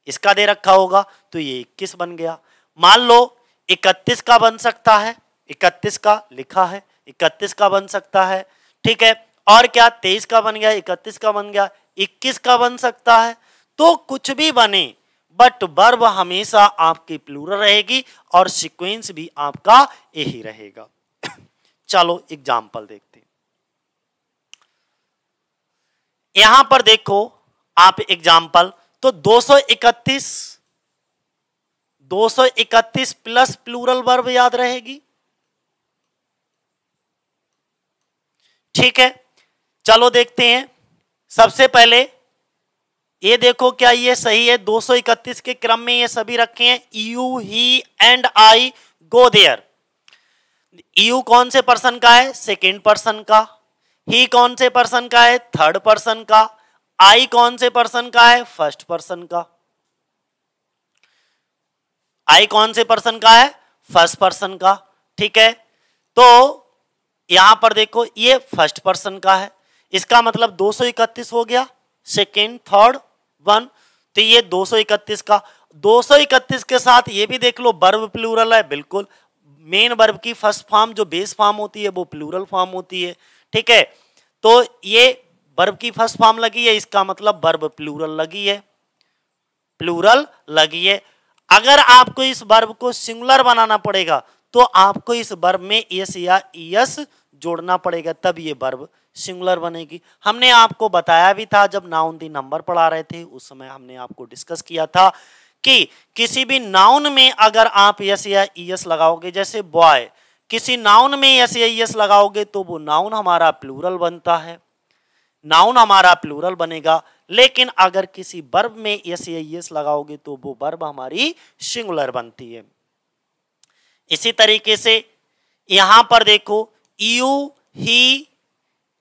इसका दे रखा होगा तो ये 21 बन गया। मान लो 31 का बन सकता है, 31 का लिखा है, 31 का बन सकता है, ठीक है। और क्या 23 का बन गया, 31 का बन गया, 21 का बन सकता है। तो कुछ भी बने बट वर्ब हमेशा आपकी प्लूरल रहेगी और सीक्वेंस भी आपका यही रहेगा। चलो एग्जाम्पल देखते हैं। यहां पर देखो आप एग्जाम्पल, तो 231 प्लस प्लूरल वर्ब याद रहेगी, ठीक है। चलो देखते हैं। सबसे पहले ये देखो क्या ये सही है, 231 के क्रम में ये सभी रखे हैं, you, he and I go there. You कौन से पर्सन का है, सेकेंड पर्सन का। ही कौन से पर्सन का है, थर्ड पर्सन का। आई कौन से पर्सन का है, फर्स्ट पर्सन का। आई कौन से पर्सन का है, फर्स्ट पर्सन का, ठीक है। तो यहां पर देखो ये फर्स्ट पर्सन का है, इसका मतलब 231 हो गया, सेकेंड थर्ड वन, तो ये 231 का। 231 के साथ ये भी देख लो वर्ब प्लूरल है, बिल्कुल। मेन वर्ब की फर्स्ट फॉर्म जो बेस फॉर्म होती है वो प्लूरल फॉर्म होती है, ठीक है। तो ये वर्ब की फर्स्ट फॉर्म लगी है, इसका मतलब वर्ब प्लूरल लगी है, प्लूरल लगी है। अगर आपको इस वर्ब को सिंगुलर बनाना पड़ेगा तो आपको इस वर्ब में एस या ईएस जोड़ना पड़ेगा, तब ये वर्ब सिंगुलर बनेगी। हमने आपको बताया भी था जब नाउन दी नंबर पढ़ा रहे थे, उस समय हमने आपको डिस्कस किया था कि किसी भी नाउन में अगर आप एस या ईएस लगाओगे, जैसे बॉय, किसी नाउन में एस या ईएस लगाओगे तो वो नाउन हमारा प्लूरल बनता है, नाउन हमारा प्लूरल बनेगा। लेकिन अगर किसी वर्ब में एस या ईएस लगाओगे तो वो वर्ब हमारी सिंगुलर बनती है। इसी तरीके से यहां पर देखो यू, ही,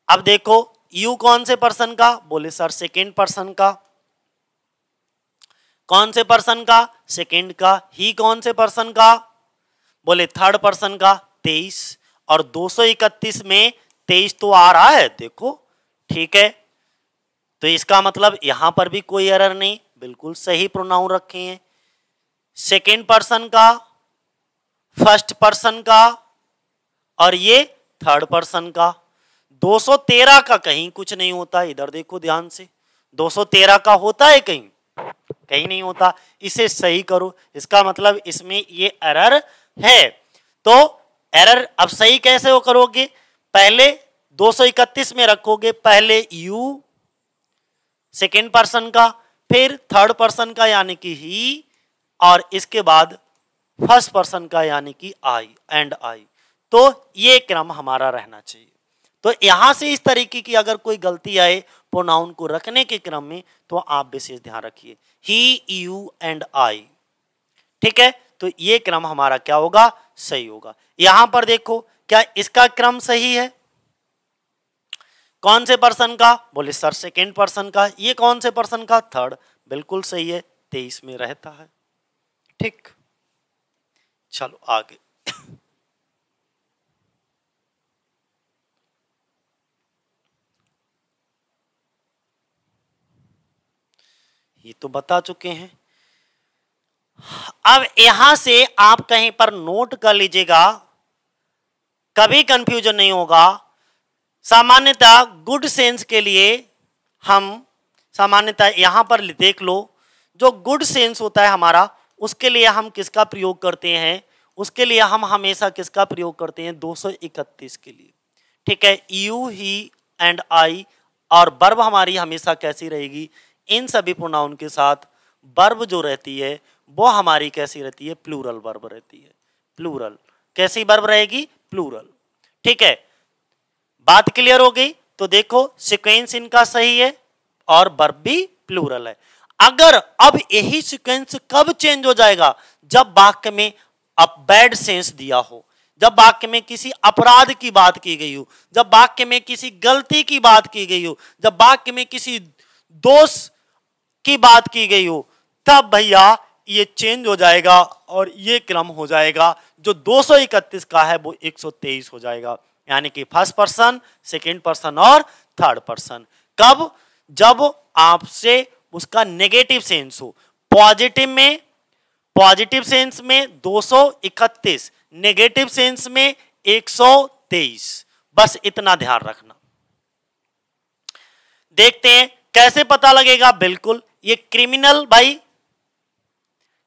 अब देखो यू कौन से पर्सन का, बोले सर सेकेंड पर्सन का। कौन से पर्सन का, सेकेंड का। ही कौन से पर्सन का, बोले थर्ड पर्सन का, 23। और 231 में 23 तो आ रहा है, देखो, ठीक है। तो इसका मतलब यहां पर भी कोई एरर नहीं, बिल्कुल सही प्रोनाउन रखे हैं, सेकेंड पर्सन का, फर्स्ट पर्सन का और ये थर्ड पर्सन का। 213 का कहीं कुछ नहीं होता, इधर देखो ध्यान से, 213 का होता है कहीं, कहीं नहीं होता। इसे सही करो, इसका मतलब इसमें ये एरर है। तो एरर अब सही कैसे हो करोगे, पहले 231 में रखोगे पहले यू सेकेंड पर्सन का, फिर थर्ड पर्सन का यानी कि ही, और इसके बाद फर्स्ट पर्सन का यानी कि आई एंड आई। तो ये क्रम हमारा रहना चाहिए। तो यहां से इस तरीके की अगर कोई गलती आए प्रोनाउन को रखने के क्रम में तो आप विशेष ध्यान रखिए, ही, यू एंड आई, ठीक है। तो ये क्रम हमारा क्या होगा, सही होगा। यहां पर देखो क्या इसका क्रम सही है, कौन से पर्सन का, बोले सर सेकेंड पर्सन का। ये कौन से पर्सन का, थर्ड, बिल्कुल सही है, 23 में रहता है, ठीक। चलो आगे। ये तो बता चुके हैं। अब यहां से आप कहीं पर नोट कर लीजिएगा, कभी कंफ्यूजन नहीं होगा। सामान्यतः गुड सेंस के लिए हम सामान्यतः यहां पर देख लो, जो गुड सेंस होता है हमारा, उसके लिए हम किसका प्रयोग करते हैं, उसके लिए हम हमेशा किसका प्रयोग करते हैं, 231 के लिए, ठीक है। यू, ही एंड आई, और वर्ब हमारी हमेशा कैसी रहेगी, इन सभी प्रोनाउन के साथ वर्ब जो रहती है वो हमारी कैसी रहती है, प्लूरल वर्ब रहती है। प्लूरल कैसी वर्ब रहेगी, प्लूरल। ठीक है, बात क्लियर हो गई। तो देखो सीक्वेंस इनका सही है और वर्ब भी प्लूरल है। अगर अब यही सीक्वेंस कब चेंज हो जाएगा, जब वाक्य में अब बैड सेंस दिया हो, जब वाक्य में किसी अपराध की बात की गई हो, जब वाक्य में किसी गलती की बात की गई हो, जब वाक्य में किसी दोष की बात की गई हो, तब भैया ये चेंज हो जाएगा और ये क्रम हो जाएगा। जो 231 का है वो 123 हो जाएगा, यानी कि फर्स्ट पर्सन, सेकंड पर्सन और थर्ड पर्सन। कब, जब आपसे उसका नेगेटिव सेंस हो। पॉजिटिव में, पॉजिटिव सेंस में 231, नेगेटिव सेंस में 123। बस इतना ध्यान रखना। देखते हैं कैसे पता लगेगा। बिल्कुल, ये क्रिमिनल, भाई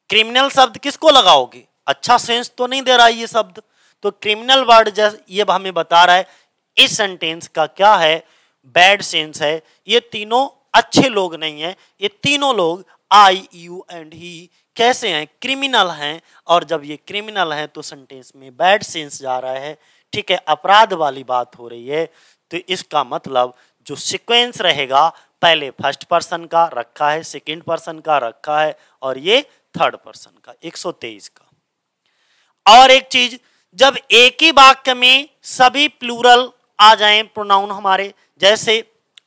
क्रिमिनल शब्द किसको लगाओगे, अच्छा सेंस तो नहीं दे रहा है ये शब्द, तो क्रिमिनल वर्ड ये हमें बता रहा है इस सेंटेंस का क्या है, बैड सेंस है। ये तीनों अच्छे लोग नहीं है, ये तीनों लोग आई यू एंड ही कैसे हैं, क्रिमिनल हैं। और जब ये क्रिमिनल हैं तो सेंटेंस में बैड सेंस जा रहा है। ठीक है, अपराध वाली बात हो रही है। तो इसका मतलब जो सीक्वेंस रहेगा, पहले फर्स्ट पर्सन का रखा है, सेकंड पर्सन का रखा है और ये थर्ड पर्सन का 123 का। और एक चीज, जब एक ही वाक्य में सभी प्लूरल आ जाएं प्रोनाउन हमारे, जैसे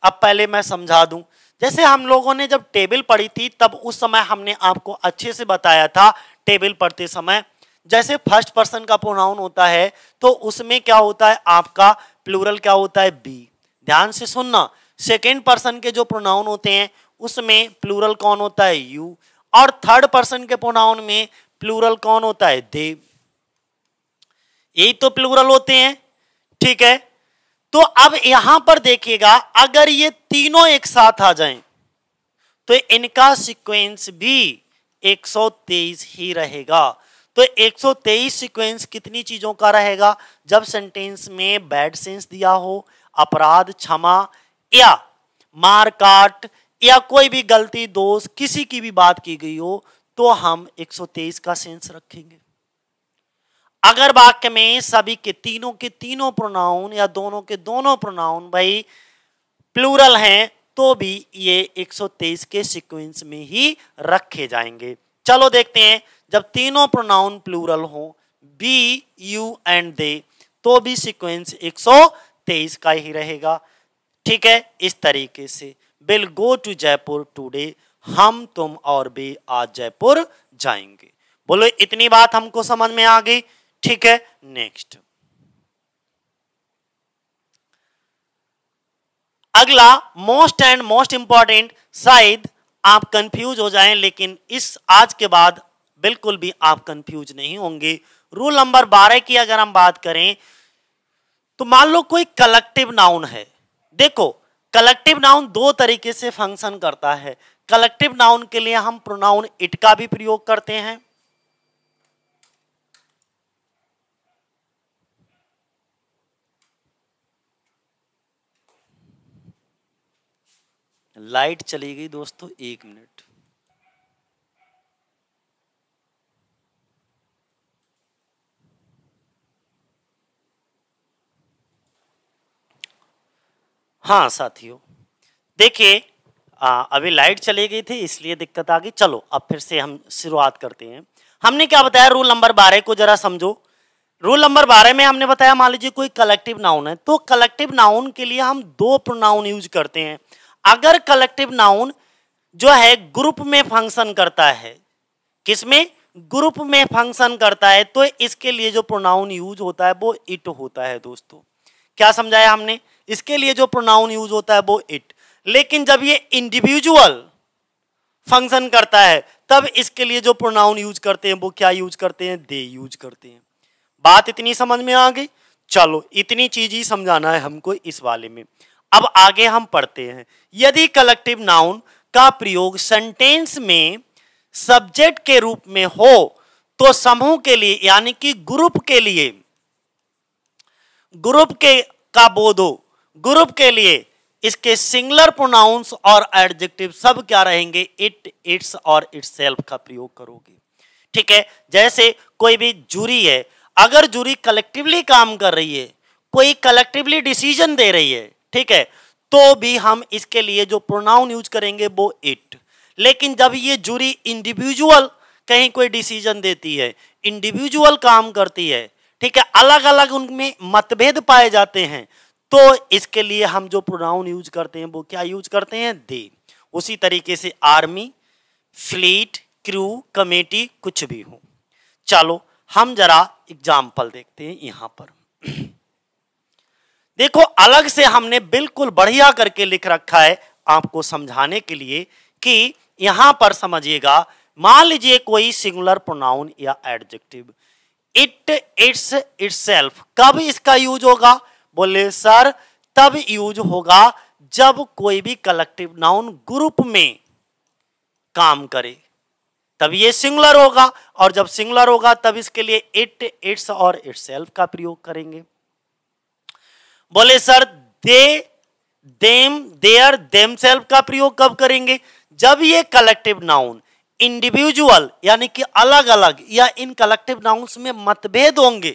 अब पहले मैं समझा दूं, जैसे हम लोगों ने जब टेबल पढ़ी थी तब उस समय हमने आपको अच्छे से बताया था, टेबल पढ़ते समय जैसे फर्स्ट पर्सन का प्रोनाउन होता है तो उसमें क्या होता है, आपका प्लूरल क्या होता है, बी। ध्यान से सुनना, सेकेंड पर्सन के जो प्रोनाउन होते हैं उसमें प्लूरल कौन होता है, यू। और थर्ड पर्सन के प्रोनाउन में प्लूरल कौन होता है, दे। यही तो प्लूरल होते हैं। ठीक है, तो अब यहां पर देखिएगा, अगर ये तीनों एक साथ आ जाएं तो इनका सीक्वेंस भी 123 ही रहेगा। तो 123 सीक्वेंस कितनी चीजों का रहेगा, जब सेंटेंस में बैड सेंस दिया हो, अपराध, क्षमा या मार काट या कोई भी गलती, दोष, किसी की भी बात की गई हो तो हम 123 का सेंस रखेंगे। अगर वाक्य में सभी के तीनों प्रोनाउन या दोनों के दोनों प्रोनाउन भाई प्लूरल हैं तो भी ये 123 के सीक्वेंस में ही रखे जाएंगे। चलो देखते हैं, जब तीनों प्रोनाउन प्लूरल हो, बी, यू एंड दे, तो भी सीक्वेंस 123 का ही रहेगा। ठीक है, इस तरीके से will go to Jaipur today, हम तुम और वे आज जयपुर जाएंगे। बोलो इतनी बात हमको समझ में आ गई। ठीक है, नेक्स्ट अगला मोस्ट एंड मोस्ट इंपॉर्टेंट, शायद आप कंफ्यूज हो जाएं लेकिन इस आज के बाद बिल्कुल भी आप कंफ्यूज नहीं होंगे। रूल नंबर 12 की अगर हम बात करें तो मान लो कोई कलेक्टिव नाउन है। देखो कलेक्टिव नाउन दो तरीके से फंक्शन करता है। कलेक्टिव नाउन के लिए हम प्रोनाउन इट का भी प्रयोग करते हैं, लाइट चली गई दोस्तों, 1 मिनट। हाँ साथियों, देखिए अभी लाइट चली गई थी इसलिए दिक्कत आ गई। चलो अब फिर से हम शुरुआत करते हैं। हमने क्या बताया, रूल नंबर 12 को जरा समझो। रूल नंबर 12 में हमने बताया, मान लीजिए कोई कलेक्टिव नाउन है तो कलेक्टिव नाउन के लिए हम दो प्रोनाउन यूज करते हैं। अगर कलेक्टिव नाउन जो है ग्रुप में फंक्शन करता है, किसमें, ग्रुप में फंक्शन करता है, तो इसके लिए जो प्रोनाउन यूज होता है वो इट होता है। दोस्तों क्या समझाया हमने, इसके लिए जो प्रोनाउन यूज होता है वो इट। लेकिन जब ये इंडिविजुअल फंक्शन करता है तब इसके लिए जो प्रोनाउन यूज करते हैं वो क्या यूज करते हैं, दे यूज करते हैं। बात इतनी समझ में आ गई। चलो इतनी चीज ही समझाना है हमको इस वाले में। अब आगे हम पढ़ते हैं, यदि कलेक्टिव नाउन का प्रयोग सेंटेंस में सब्जेक्ट के रूप में हो तो समूह के लिए यानी कि ग्रुप के लिए, ग्रुप के का बोध हो, ग्रुप के लिए इसके सिंगुलर प्रोनाउंस और एडजेक्टिव सब क्या रहेंगे, इट, इट्स और इटसेल्फ का प्रयोग करोगे। ठीक है, जैसे कोई भी जूरी है, अगर जूरी कलेक्टिवली काम कर रही है, कोई कलेक्टिवली डिसीजन दे रही है, ठीक है, तो भी हम इसके लिए जो प्रोनाउन यूज करेंगे वो इट। लेकिन जब ये जूरी इंडिविजुअल कहीं कोई डिसीजन देती है, इंडिविजुअल काम करती है, ठीक है, अलग अलग उनमें मतभेद पाए जाते हैं, तो इसके लिए हम जो प्रोनाउन यूज करते हैं वो क्या यूज करते हैं, दे। उसी तरीके से आर्मी, फ्लीट, क्रू, कमेटी, कुछ भी हो। चलो हम जरा एग्जाम्पल देखते हैं यहां पर। देखो अलग से हमने बिल्कुल बढ़िया करके लिख रखा है आपको समझाने के लिए कि यहां पर समझिएगा, मान लीजिए कोई सिंगुलर प्रोनाउन या एडजेक्टिव, इट, इट्स, इटसेल्फ, कब इसका यूज होगा, बोले सर तब यूज होगा जब कोई भी कलेक्टिव नाउन ग्रुप में काम करे, तब ये सिंगुलर होगा, और जब सिंगुलर होगा तब इसके लिए इट, इट्स और इटसेल्फ का प्रयोग करेंगे। बोले sir they, them, their, themselves का प्रयोग कब करेंगे, जब ये कलेक्टिव नाउन इंडिविजुअल यानी कि अलग अलग या इन कलेक्टिव नाउन्स में मतभेद होंगे,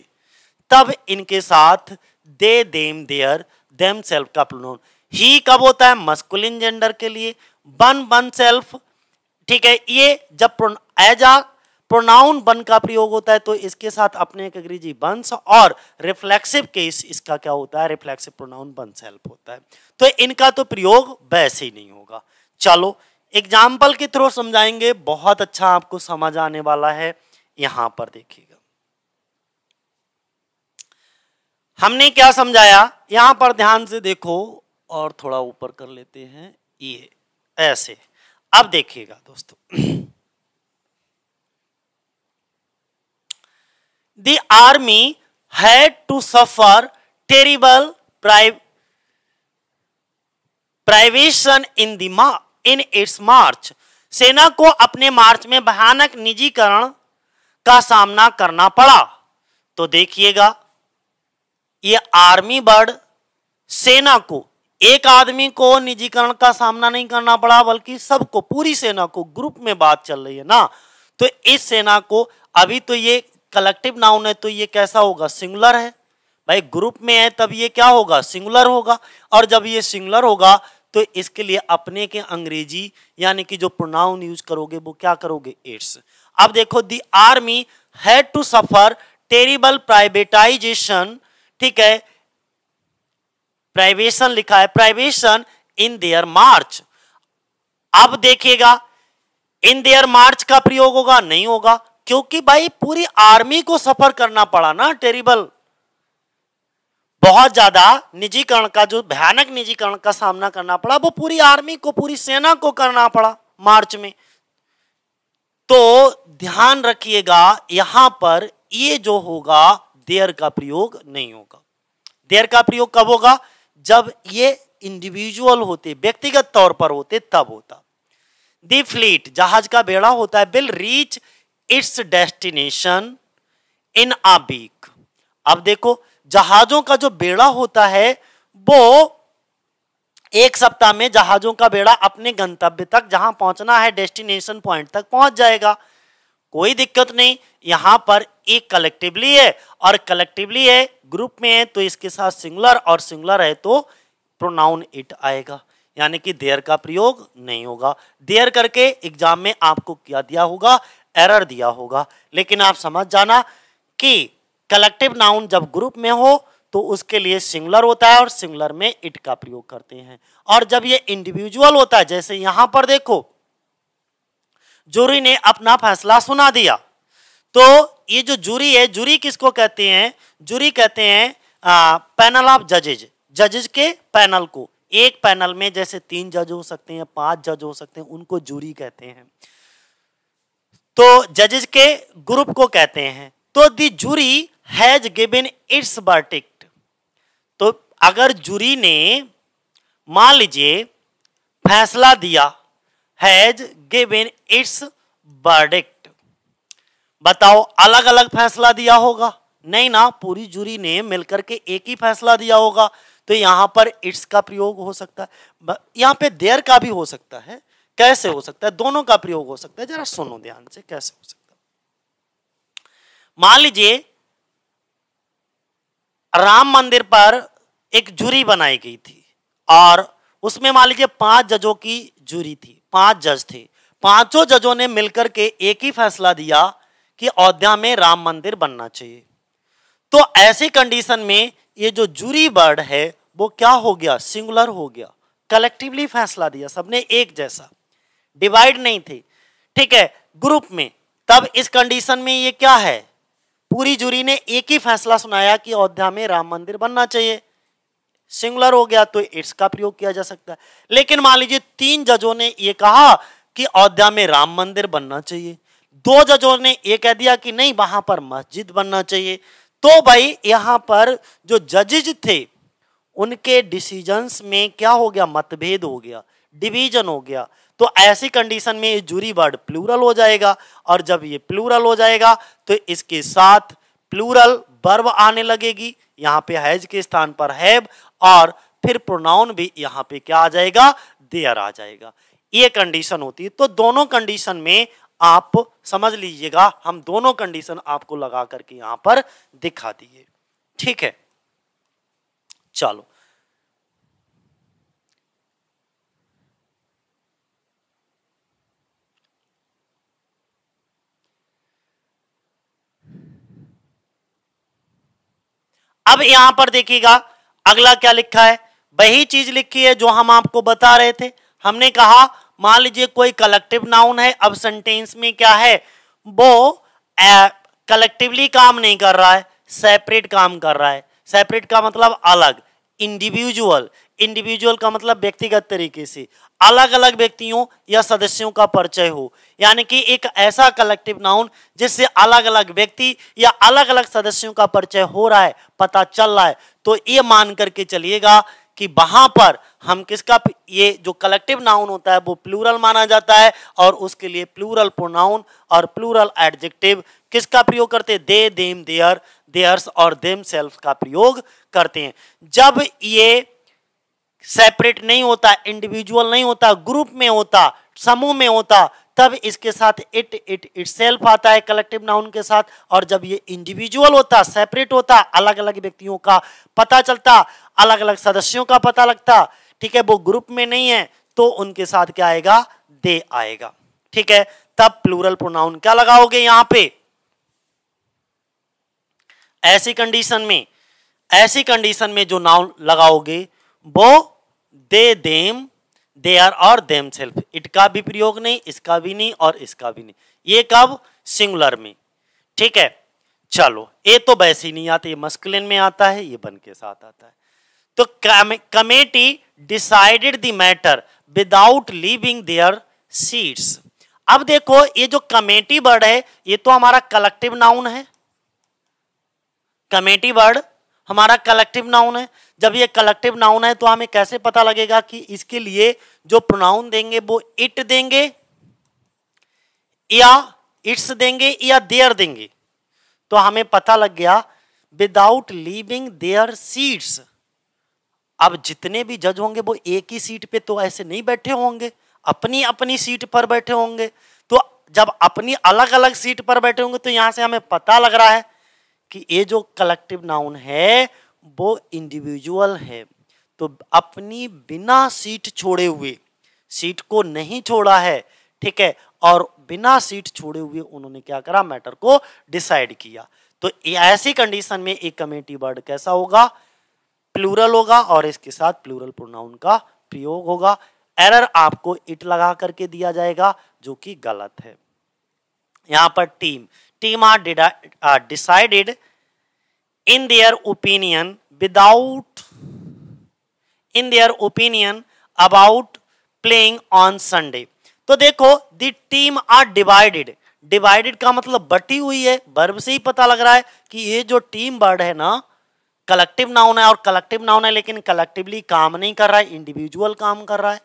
तब इनके साथ दे, देम, देयर, देमसेल्फ का प्रोनाउन। ही कब होता है, मस्कुलिन जेंडर के लिए, वन, वन सेल्फ, ठीक है, ये जब एज आ प्रोनाउन वन का प्रयोग होता है तो इसके साथ अपने एक अंग्रेजी वंस, और रिफ्लेक्सिव केस इसका क्या होता है, रिफ्लेक्सिव प्रोनाउन वन सेल्फ होता है, तो इनका तो प्रयोग वैसे ही नहीं होगा। चलो एग्जाम्पल के थ्रू समझाएंगे, बहुत अच्छा आपको समझ आने वाला है। यहां पर देखिएगा हमने क्या समझाया, यहां पर ध्यान से देखो, और थोड़ा ऊपर कर लेते हैं, ये ऐसे। अब देखिएगा दोस्तों, The army had to suffer terrible privation in its march. सेना को अपने मार्च में भयानक निजीकरण का सामना करना पड़ा। तो देखिएगा, ये आर्मी वर्ड सेना को, एक आदमी को निजीकरण का सामना नहीं करना पड़ा, बल्कि सबको, पूरी सेना को, ग्रुप में बात चल रही है ना, तो इस सेना को, अभी तो ये कलेक्टिव नाउन है तो ये कैसा होगा, सिंगुलर है भाई, ग्रुप में है तब ये क्या होगा, सिंगुलर होगा, और जब ये सिंगुलर होगा तो इसके लिए अपने के अंग्रेजी यानी कि जो प्रोनाउन यूज करोगे वो क्या करोगे, इट्स। अब देखो, the army had to suffer terrible privatisation, ठीक है, प्राइवेशन लिखा है, प्राइवेशन इन देयर मार्च। अब देखिएगा, इन देयर मार्च का प्रयोग होगा, नहीं होगा, क्योंकि भाई पूरी आर्मी को सफर करना पड़ा ना, टेरिबल, बहुत ज्यादा निजीकरण का, जो भयानक निजीकरण का सामना करना पड़ा वो पूरी आर्मी को, पूरी सेना को करना पड़ा मार्च में। तो ध्यान रखिएगा यहां पर ये जो होगा देयर का प्रयोग नहीं होगा। देयर का प्रयोग कब होगा, जब ये इंडिविजुअल होते, व्यक्तिगत तौर पर होते, तब होता। द फ्लीट, जहाज का बेड़ा होता है, will reach its destination in a week. अब देखो, जहाजों का जो बेड़ा होता है वो एक सप्ताह में जहाजों का बेड़ा अपने गंतव्य तक, जहां पहुंचना है, डेस्टिनेशन पॉइंट तक पहुंच जाएगा, कोई दिक्कत नहीं। यहां पर एक कलेक्टिवली है और कलेक्टिवली है, ग्रुप में है, तो इसके साथ सिंगुलर, और सिंगुलर है तो प्रोनाउन इट आएगा, यानी कि देयर का प्रयोग नहीं होगा। देयर करके एग्जाम में आपको क्या दिया होगा, एरर दिया होगा। लेकिन आप समझ जाना कि कलेक्टिव नाउन जब ग्रुप में हो तो उसके लिए सिंगुलर होता है और सिंगुलर में इट का प्रयोग करते हैं, और जब ये इंडिविजुअल होता है, जैसे यहां पर देखो, जूरी ने अपना फैसला सुना दिया, तो ये जो जूरी है, जूरी किसको कहते हैं, जूरी कहते हैं पैनल ऑफ जजेज, जजेज के पैनल को। एक पैनल में जैसे 3 जज हो सकते हैं, 5 जज हो सकते हैं, उनको जूरी कहते हैं, तो जजेज के ग्रुप को कहते हैं। तो the jury has given its verdict, तो अगर जूरी ने मान लीजिए फैसला दिया, हैज गिवन इट्स वर्डिक्ट, बताओ अलग अलग फैसला दिया होगा, नहीं ना, पूरी जूरी ने मिलकर के एक ही फैसला दिया होगा। तो यहाँ पर इट्स का प्रयोग हो सकता है, यहाँ पे देयर का भी हो सकता है। कैसे हो सकता है? दोनों का प्रयोग हो सकता है। जरा सुनो ध्यान से कैसे हो सकता है। मान लीजिए राम मंदिर पर एक जूरी बनाई गई थी और उसमें मान लीजिए 5 जजों की जूरी थी, 5 जज थे। पांचों जजों ने मिलकर के एक ही फैसला दिया कि अयोध्या में राम मंदिर बनना चाहिए। तो ऐसी कंडीशन में ये जो जूरी वर्ड है वो क्या हो गया? सिंगुलर हो गया। कलेक्टिवली फैसला दिया, सबने एक जैसा, डिवाइड नहीं थे, ठीक है, ग्रुप में। तब इस कंडीशन में ये क्या है? पूरी जूरी ने एक ही फैसला सुनाया कि अयोध्या में राम मंदिर बनना चाहिए, सिंगुलर हो गया, तो इट्स का प्रयोग किया जा सकता है। लेकिन मान लीजिए 3 जजों ने ये कहा कि अयोध्या में राम मंदिर बनना चाहिए, 2 जजों ने ये कह दिया कि नहीं वहां पर मस्जिद बनना चाहिए। तो भाई यहां पर जो जजेज थे उनके डिसीजंस में क्या हो गया? मतभेद हो गया, डिवीजन हो गया। तो ऐसी कंडीशन में ये जूरी वर्ड प्लूरल हो जाएगा, और जब ये प्लूरल हो जाएगा तो इसके साथ प्लूरल वर्ब आने लगेगी, यहाँ पे हैज के स्थान पर हैव, और फिर प्रोनाउन भी यहाँ पे क्या आ जाएगा? देयर आ जाएगा। ये कंडीशन होती है। तो दोनों कंडीशन में आप समझ लीजिएगा, हम दोनों कंडीशन आपको लगा करके यहां पर दिखा दिए, ठीक है। चलो अब यहां पर देखिएगा अगला क्या लिखा है। वही चीज लिखी है जो हम आपको बता रहे थे। हमने कहा मान लीजिए कोई कलेक्टिव नाउन है, अब सेंटेंस में क्या है? वो कलेक्टिवली काम नहीं कर रहा है, सेपरेट काम कर रहा है। सेपरेट का मतलब अलग, इंडिविजुअल, इंडिविजुअल का मतलब व्यक्तिगत तरीके से अलग अलग व्यक्तियों या सदस्यों का परिचय हो, यानी कि एक ऐसा कलेक्टिव नाउन जिससे अलग अलग व्यक्ति या अलग अलग सदस्यों का परिचय हो रहा है, पता चल रहा है। तो ये मान करके चलिएगा कि वहां पर हम किसका, ये जो कलेक्टिव नाउन होता है वो प्लूरल माना जाता है, और उसके लिए प्लूरल प्रोनाउन और प्लूरल एडजेक्टिव किसका प्रयोग करते हैं? दे, देम, देयर, देयर्स और देम सेल्फ का प्रयोग करते हैं। जब ये सेपरेट नहीं होता, इंडिविजुअल नहीं होता, ग्रुप में होता, समूह में होता, तब इसके साथ इटसेल्फ आता है कलेक्टिव नाउन के साथ। और जब ये इंडिविजुअल होता, सेपरेट होता, अलग अलग व्यक्तियों का पता चलता, अलग अलग सदस्यों का पता लगता, ठीक है, वो ग्रुप में नहीं है, तो उनके साथ क्या आएगा? दे आएगा, ठीक है। तब प्लूरल प्रोनाउन क्या लगाओगे यहां पे? ऐसी कंडीशन में जो नाउन लगाओगे वो दे, देम, देयर और देम सेल्फ। इट का भी प्रयोग नहीं, इसका भी नहीं और इसका भी नहीं। ये कब? सिंगुलर में, ठीक है। चलो ये तो वैसे ही नहीं आता, ये मस्कुलिन में आता है, ये बन के साथ आता है। तो committee decided the matter without leaving their seats. अब देखो ये जो कमेटी वर्ड है ये तो हमारा कलेक्टिव नाउन है, कमेटी वर्ड हमारा कलेक्टिव नाउन है। जब ये कलेक्टिव नाउन है तो हमें कैसे पता लगेगा कि इसके लिए जो प्रोनाउन देंगे वो इट देंगे या इट्स देंगे या देयर देंगे? तो हमें पता लग गया विदाउट लीविंग देयर सीट्स। अब जितने भी जज होंगे वो एक ही सीट पे तो ऐसे नहीं बैठे होंगे, अपनी अपनी सीट पर बैठे होंगे। तो जब अपनी अलग अलग सीट पर बैठे होंगे तो यहां से हमें पता लग रहा है कि ये जो कलेक्टिव नाउन है वो इंडिविजुअल है। तो अपनी बिना सीट छोड़े हुए, सीट को नहीं छोड़ा है, ठीक है, और बिना सीट छोड़े हुए उन्होंने क्या करा? मैटर को डिसाइड किया। तो ऐसी कंडीशन में एक कमेटी वर्ड कैसा होगा? प्लूरल होगा और इसके साथ प्लूरल प्रोनाउन का प्रयोग होगा। एरर आपको इट लगा करके दिया जाएगा जो कि गलत है। यहां पर team are decided in their opinion about playing on Sunday। तो देखो the team are divided, divided का मतलब बटी हुई है, वर्ब से ही पता लग रहा है कि ये जो टीम वर्ड है ना कलेक्टिव नाउन है, और कलेक्टिव नाउन है लेकिन कलेक्टिवली काम नहीं कर रहा है, इंडिविजुअल काम कर रहा है।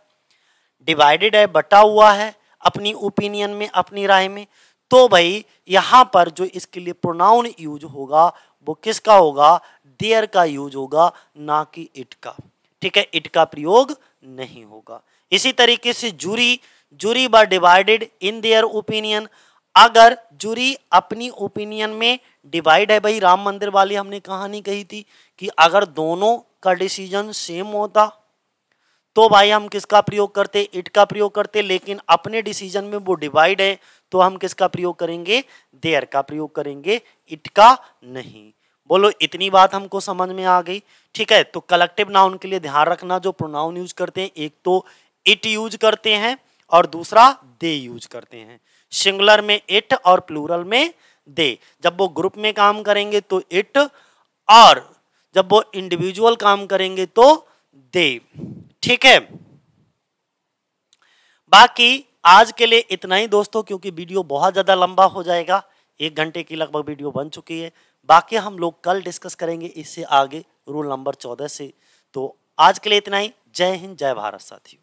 डिवाइडेड है, बटा हुआ है अपनी ओपिनियन में, अपनी राय में। तो भाई यहां पर जो इसके लिए प्रोनाउन यूज होगा वो किसका होगा, देयर का यूज होगा, ना कि इट का। ठीक है, इट का प्रयोग नहीं होगा। इसी तरीके से jury were divided in their opinion, अगर जूरी अपनी ओपिनियन में डिवाइड है, भाई राम मंदिर वाली हमने कहानी कही थी कि अगर दोनों का डिसीजन सेम होता तो भाई हम किसका प्रयोग करते, इट का प्रयोग करते, लेकिन अपने डिसीजन में वो डिवाइड है तो हम किसका प्रयोग करेंगे, देयर का प्रयोग करेंगे, इट का नहीं। बोलो इतनी बात हमको समझ में आ गई। ठीक है, तो कलेक्टिव नाउन के लिए ध्यान रखना, जो प्रोनाउन यूज करते हैं एक तो इट यूज करते हैं और दूसरा दे यूज करते हैं। सिंगुलर में इट और प्लूरल में दे। जब वो ग्रुप में काम करेंगे तो इट, और जब वो इंडिविजुअल काम करेंगे तो दे। ठीक है, बाकी आज के लिए इतना ही दोस्तों, क्योंकि वीडियो बहुत ज्यादा लंबा हो जाएगा, 1 घंटे की लगभग वीडियो बन चुकी है। बाकी हम लोग कल डिस्कस करेंगे इससे आगे रूल नंबर 14 से। तो आज के लिए इतना ही। जय हिंद, जय भारत साथियों।